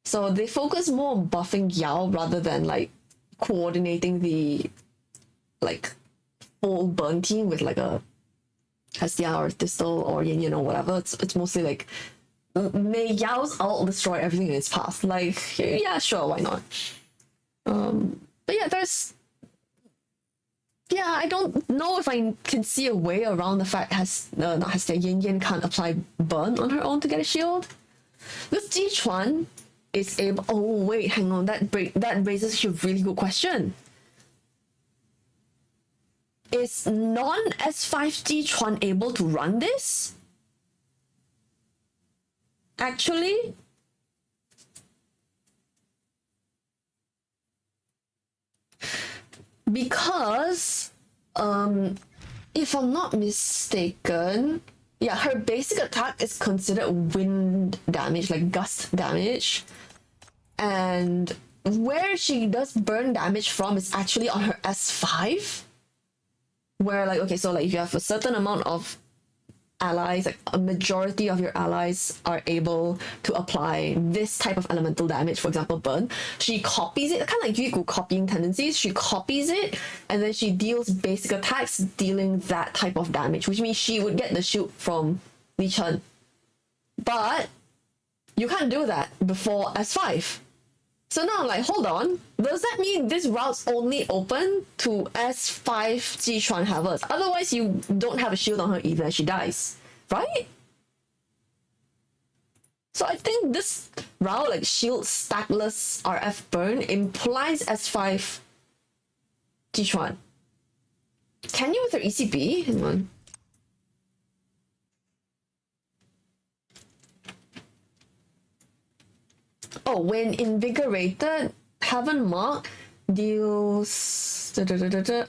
So they focus more on buffing Yao rather than like coordinating the like full burn team with like a Hestia or Distal or Yin Yin or whatever. It's mostly like may Yao's ult destroy everything in its path. Like yeah, sure, why not? But yeah, I don't know if I can see a way around the fact not Hestia, Yin Yin can't apply burn on her own to get a shield. Because Ji Chuan is able... Oh, wait, hang on. That raises a really good question. Is non-S5 Ji Chuan able to run this? Actually? Because, if I'm not mistaken, yeah, her basic attack is considered wind damage, like gust damage. And where she does burn damage from is actually on her S5. Where like, okay, so like if you have a certain amount of allies, like a majority of your allies are able to apply this type of elemental damage, for example burn, she copies it, kind of like Yuiku copying tendencies. She copies it and then she deals basic attacks dealing that type of damage, which means she would get the shield from Li Chen. But you can't do that before S5. So now I'm like, hold on, does that mean this route's only open to S5 Ji Chuan havers? Otherwise you don't have a shield on her even as she dies, right? So I think this route, like shield stackless RF burn, implies S5 Ji Chuan. Can you with her ECB? Hang on. Oh, when invigorated, Heaven Mark deals. Okay.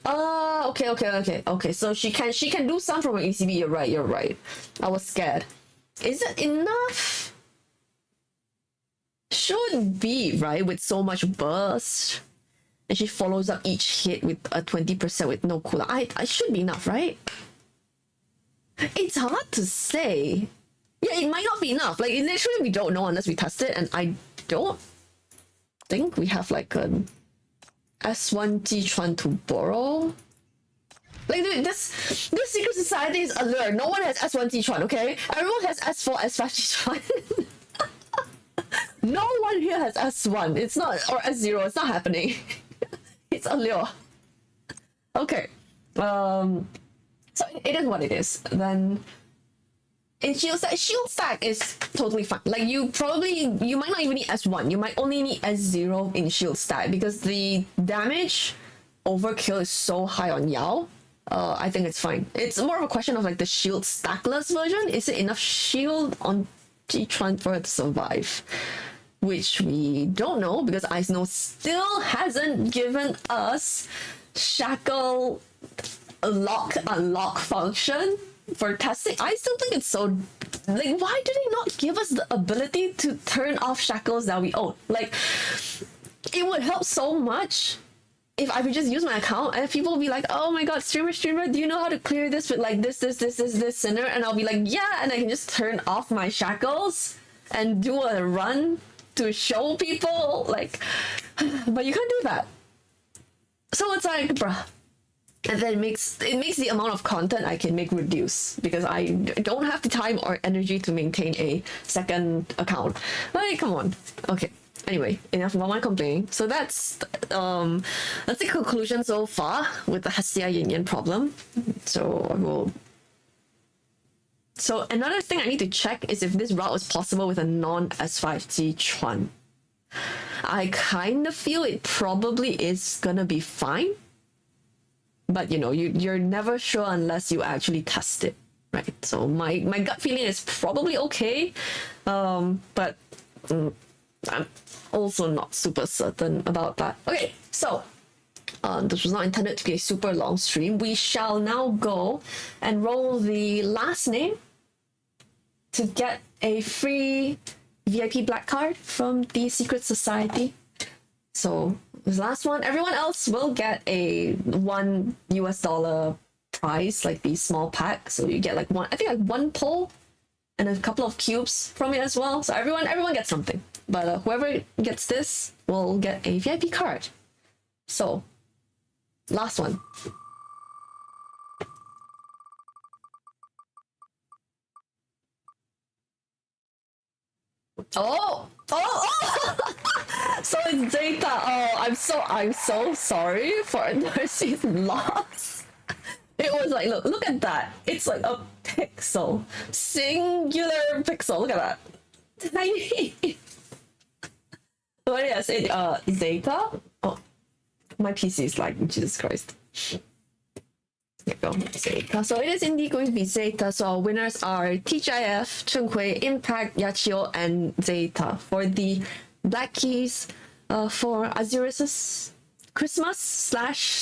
So she can do some from her ECB. You're right. I was scared. Is it enough? Should be, right? With so much burst, and she follows up each hit with a 20% with no cooldown. I should be enough, right? It's hard to say. Yeah, it might not be enough. Like literally, we don't know unless we test it, and I don't think we have like an S1 Ji Chuan to borrow. Like this secret society is alert. No one has S1 Ji Chuan, okay? Everyone has S4, S5 Ji Chuan. No one here has S1. It's not, or S0. It's not happening. It's allure. Okay. So it is what it is. Then in shield stack is totally fine. Like you might not even need S1. You might only need S0 in shield stack because the damage overkill is so high on Yao. I think it's fine. It's more of a question of like the shield stackless version. Is it enough shield on G-Tron for it to survive? Which we don't know because Eisno still hasn't given us shackle unlock function for testing. I still think it's so like, why did they not give us the ability to turn off shackles that we own? Like, it would help so much if I could just use my account and people will be like, oh my god, streamer, do you know how to clear this with like this sinner? And I'll be like, yeah, and I can just turn off my shackles and do a run to show people, like, but you can't do that. So it's like, bruh. And then it makes the amount of content I can make reduce because I don't have the time or energy to maintain a second account. Like, come on. Okay. Anyway, enough about my complaining. So that's the conclusion so far with the Hastia Yin Yin problem. So another thing I need to check is if this route is possible with a non-S5G Chuan. I kind of feel it probably is gonna be fine. But you know, you're never sure unless you actually test it, right? So my gut feeling is probably okay, but I'm also not super certain about that. Okay, so this was not intended to be a super long stream. We shall now go and roll the last name to get a free VIP black card from the Secret Society. So this last one, everyone else will get a $1 US prize, like the small pack. So you get like one pull and a couple of cubes from it as well. So everyone gets something. But whoever gets this will get a VIP card. So last one. Oh! So it's data. Oh, I'm so sorry for Darcy's loss. It was like, look at that. It's like a pixel, singular pixel. Look at that. Tiny. But yes, Zeta. Oh, my PC is like, Jesus Christ. There you go, Zeta. So it is indeed going to be Zeta. So our winners are TGIF, Chunghui, Impact, Yachio, and Zeta for the Black Keys for Azuris's Christmas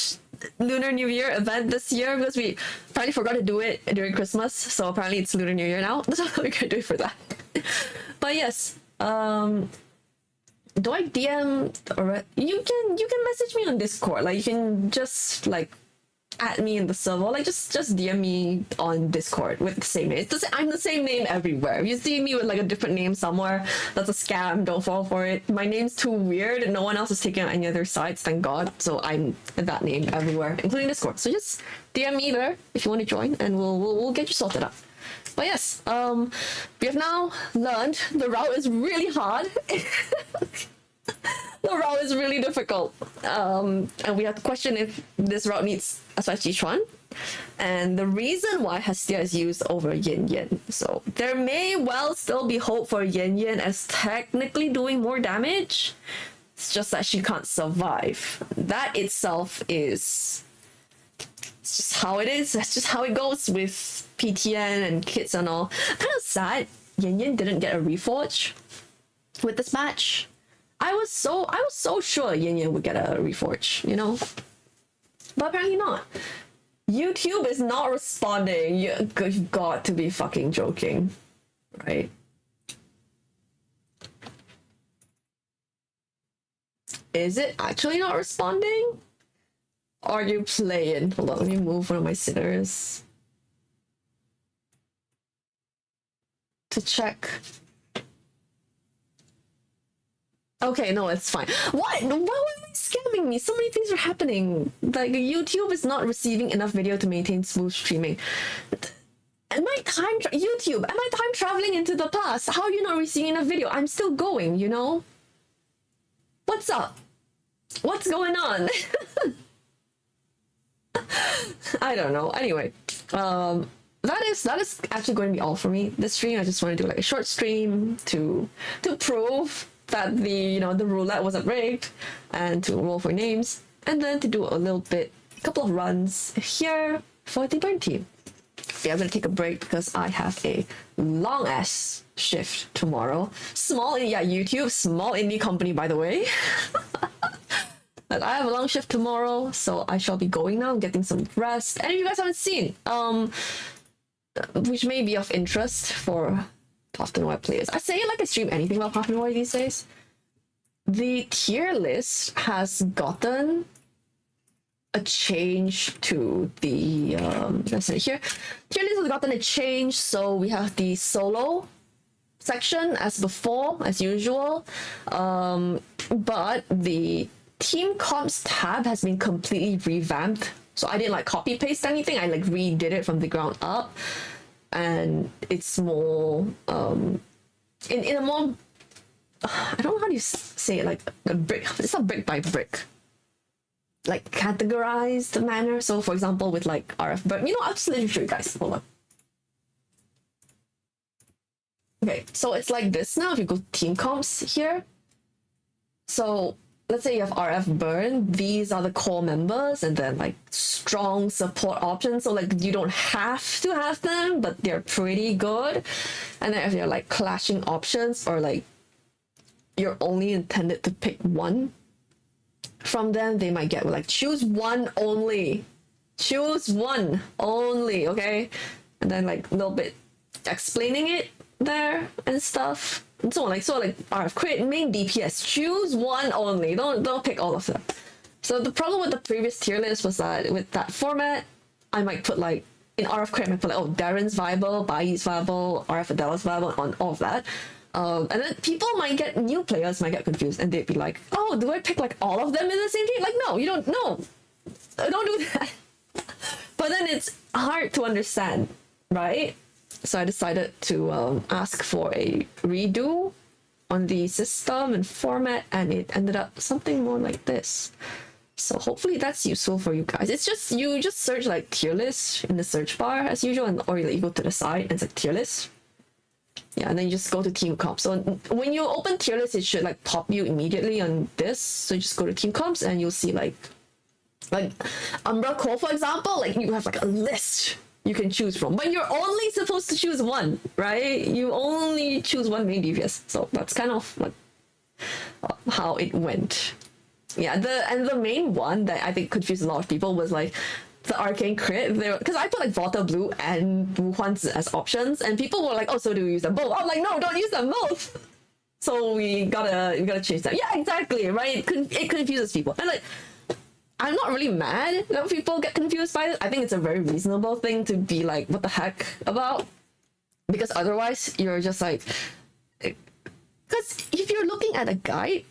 / Lunar New Year event this year, because we apparently forgot to do it during Christmas. So apparently it's Lunar New Year now. That's what we're gonna do it for that. But yes, do I DM or you can message me on Discord. Like you can just like add me in the server. Like just DM me on Discord with the same name. I'm the same name everywhere. If you see me with like a different name somewhere, that's a scam. Don't fall for it. My name's too weird and no one else is taking on any other sides, thank God. So I'm that name everywhere, including Discord. So just DM me there if you want to join and we'll get you sorted out. But yes, we have now learned the route is really hard. The route is really difficult. And we have to question if this route needs a Swachi Chuan. And the reason why Hestia is used over Yin Yin. So there may well still be hope for Yin Yin as technically doing more damage. It's just that she can't survive. That itself is... it's just how it is. That's just how it goes with PTN and kits and all. Kind of sad Yin Yin didn't get a reforge with this match. I was so sure Yin Yin would get a reforge, you know? But apparently not. YouTube is not responding. You've got to be fucking joking. Right? Is it actually not responding? Are you playing? Hold on, let me move one of my sitters to check. Okay, no, it's fine. What? Why were they scamming me? So many things are happening. Like, YouTube is not receiving enough video to maintain smooth streaming. Am I YouTube, am I time traveling into the past? How are you not receiving enough video? I'm still going, you know? What's up? What's going on? I don't know. Anyway, that is actually going to be all for me this stream. I just want to do like a short stream to prove that the the roulette wasn't rigged, and to roll for names, and then to do a couple of runs here for the burn team. Yeah, I'm gonna take a break because I have a long ass shift tomorrow. YouTube, small indie company, by the way. But I have a long shift tomorrow, so I shall be going now, getting some rest. And if you guys haven't seen, which may be of interest for Often White players, I say like I stream anything about Often White these days. The tier list has gotten a change to the let's say here. Tier list has gotten a change, so we have the solo section as before, as usual. But the team comps tab has been completely revamped. So I didn't like copy paste anything. I like redid it from the ground up, and it's more in a more I don't know how do you say it, like a brick. It's not brick by brick, like categorized manner. So for example, with like RF, but I'll just let you show you guys. Hold on. Okay, so it's like this now. If you go team comps here, so let's say you have RF burn, these are the core members, and then like strong support options. So like you don't have to have them, but they're pretty good. And then if they're like clashing options, or like you're only intended to pick one from them, they might get like choose one only. Choose one only, okay? And then like a little bit explaining it there and stuff. And so like RF crit main DPS, choose one only, don't pick all of them. So the problem with the previous tier list was that with that format, I might put like in RF crit I might put like, oh, Darren's viable, Bai's viable, RF Adela's viable, on all of that. And then new players might get confused, and they'd be like, oh, do I pick like all of them in the same team? Like, no, you don't do that. But then it's hard to understand, right? So I decided to ask for a redo on the system and format, and it ended up something more like this. So hopefully that's useful for you guys. It's just, you just search like tier list in the search bar as usual, or you go to the side and it's like tier list. Yeah, and then you just go to team comps. So when you open tier list, it should like pop you immediately on this. So you just go to team comps and you'll see like Umbra Core, for example, like you have like a list you can choose from, but you're only supposed to choose one, right? You only choose one main DPS. So that's kind of like how it went. Yeah, the main one that I think confused a lot of people was like the arcane crit there, because I put like Volta Blue and Wuhuan's as options, and people were like, oh, so do we use them both? I'm like, no, don't use them both. So we gotta change that. Yeah, exactly, right? It confuses people, and like I'm not really mad that people get confused by it. I think it's a very reasonable thing to be like, what the heck about, because otherwise you're just like, because if you're looking at a guide,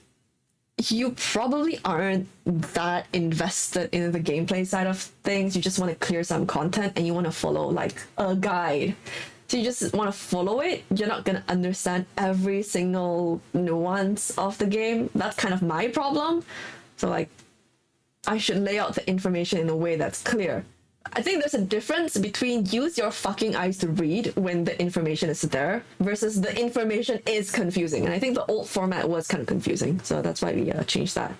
you probably aren't that invested in the gameplay side of things. You just want to clear some content and you want to follow like a guide. So you just want to follow it. You're not going to understand every single nuance of the game. That's kind of my problem. So like, I should lay out the information in a way that's clear. I think there's a difference between use your fucking eyes to read when the information is there versus the information is confusing. And I think the old format was kind of confusing. So that's why we changed that.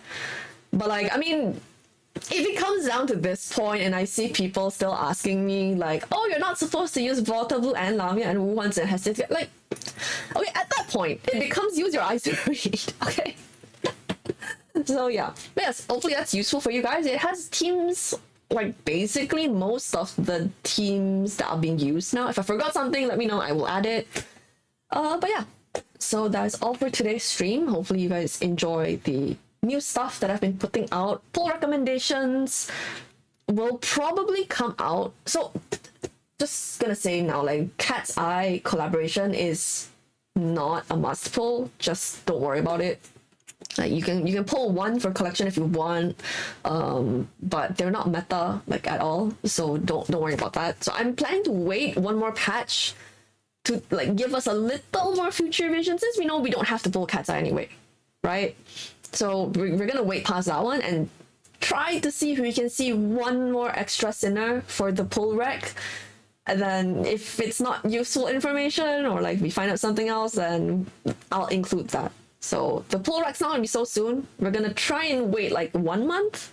But like, I mean, if it comes down to this point and I see people still asking me like, oh, you're not supposed to use Volta Blue and Lamia and Wuhan's and Hestia, like, okay, at that point, it becomes use your eyes to read, okay? So yeah, but yes, hopefully that's useful for you guys. It has teams, like basically most of the teams that are being used now. If I forgot something, let me know, I will add it. But yeah, so that's all for today's stream. Hopefully you guys enjoy the new stuff that I've been putting out. Pull recommendations will probably come out. So just gonna say now, like Cat's Eye collaboration is not a must pull. Just don't worry about it. Like you can pull one for collection if you want, but they're not meta like at all, so don't worry about that. So I'm planning to wait one more patch to like give us a little more future vision, since we know we don't have to pull Cat's Eye anyway, right? So we're gonna wait past that one and try to see if we can see one more extra sinner for the pull rec. And then if it's not useful information or like we find out something else, then I'll include that. So the pull rec's not gonna be so soon. We're gonna try and wait like 1 month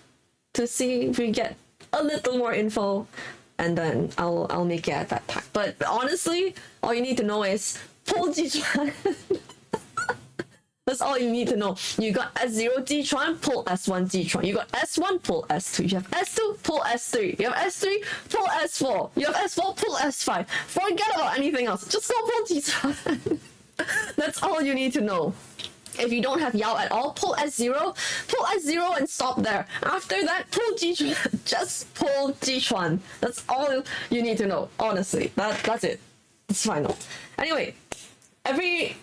to see if we get a little more info, and then I'll make it at that time. But honestly, all you need to know is pull Jichuan. That's all you need to know. You got S0 Jichuan, pull S1 Jichuan. You got S1, pull S2. You have S2, pull S3. You have S3, pull S4. You have S4, pull S5. Forget about anything else. Just go pull Jichuan. That's all you need to know. If you don't have Yao at all, pull S0 and stop there. After that, pull Jichuan. Just pull Jichuan. That's all you need to know. Honestly, that's it. It's final. Anyway, every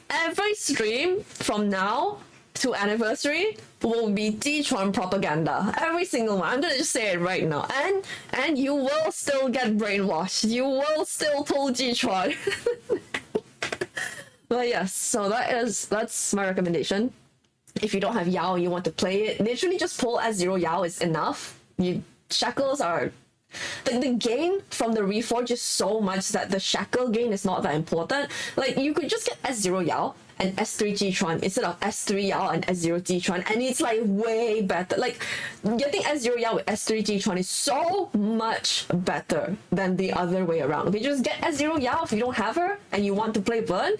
stream from now to anniversary will be Jichuan propaganda. Every single one. I'm gonna just say it right now. And you will still get brainwashed. You will still pull Jichuan. But yes, so that's my recommendation. If you don't have Yao, you want to play it, literally just pull S0 Yao is enough. Shackles are the gain from the reforge is so much that the shackle gain is not that important. Like you could just get S0 Yao and S3 Jichuan instead of S3 Yao and S0 Jichuan, and it's like way better. Like getting S0 Yao with S3 Jichuan is so much better than the other way around. If you just get S0 Yao if you don't have her and you want to play burn,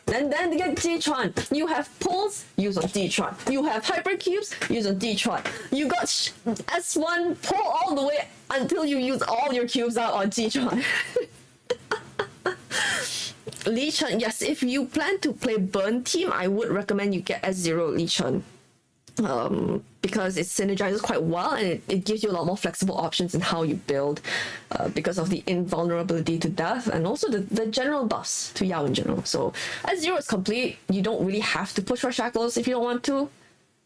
then get Jichuan. You have pulls, use on Jichuan. You have hypercubes, use on Jichuan. You got S1 pull all the way until you use all your cubes out on Jichuan. Li Chen, yes, if you plan to play burn team, I would recommend you get S0 Li Chen. Because it synergizes quite well and it gives you a lot more flexible options in how you build because of the invulnerability to death and also the general buffs to Yao in general. So S0 is complete. You don't really have to push for shackles if you don't want to.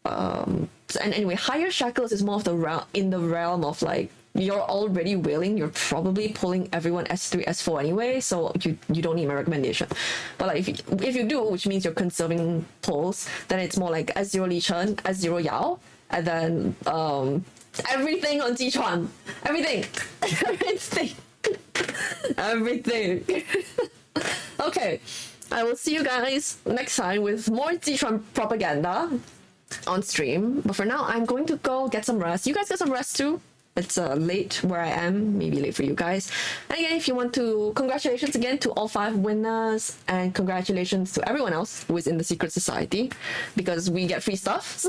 And anyway, higher shackles is more of in the realm of like you're already willing, you're probably pulling everyone S3, S4 anyway, so you don't need my recommendation. But like if you do, which means you're conserving pulls, then it's more like S0 Li Chen, S0 Yao, and then everything on Jichuan. Everything. Everything. Okay. I will see you guys next time with more Jichuan propaganda on stream. But for now, I'm going to go get some rest. You guys get some rest too. It's late where I am, maybe late for you guys. And again, if you want to, congratulations again to all 5 winners, and congratulations to everyone else who is in the secret society, because we get free stuff.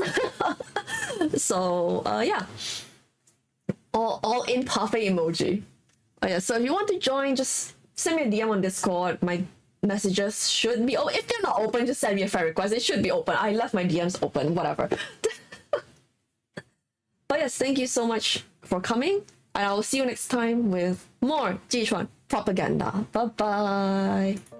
So yeah, all in parfait emoji. Oh yeah, so if you want to join, just send me a DM on Discord. My messages should be, if they're not open, just send me a friend request. It should be open. I left my DMs open, whatever. But yes, thank you so much for coming, and I will see you next time with more Jichuan propaganda. Bye bye.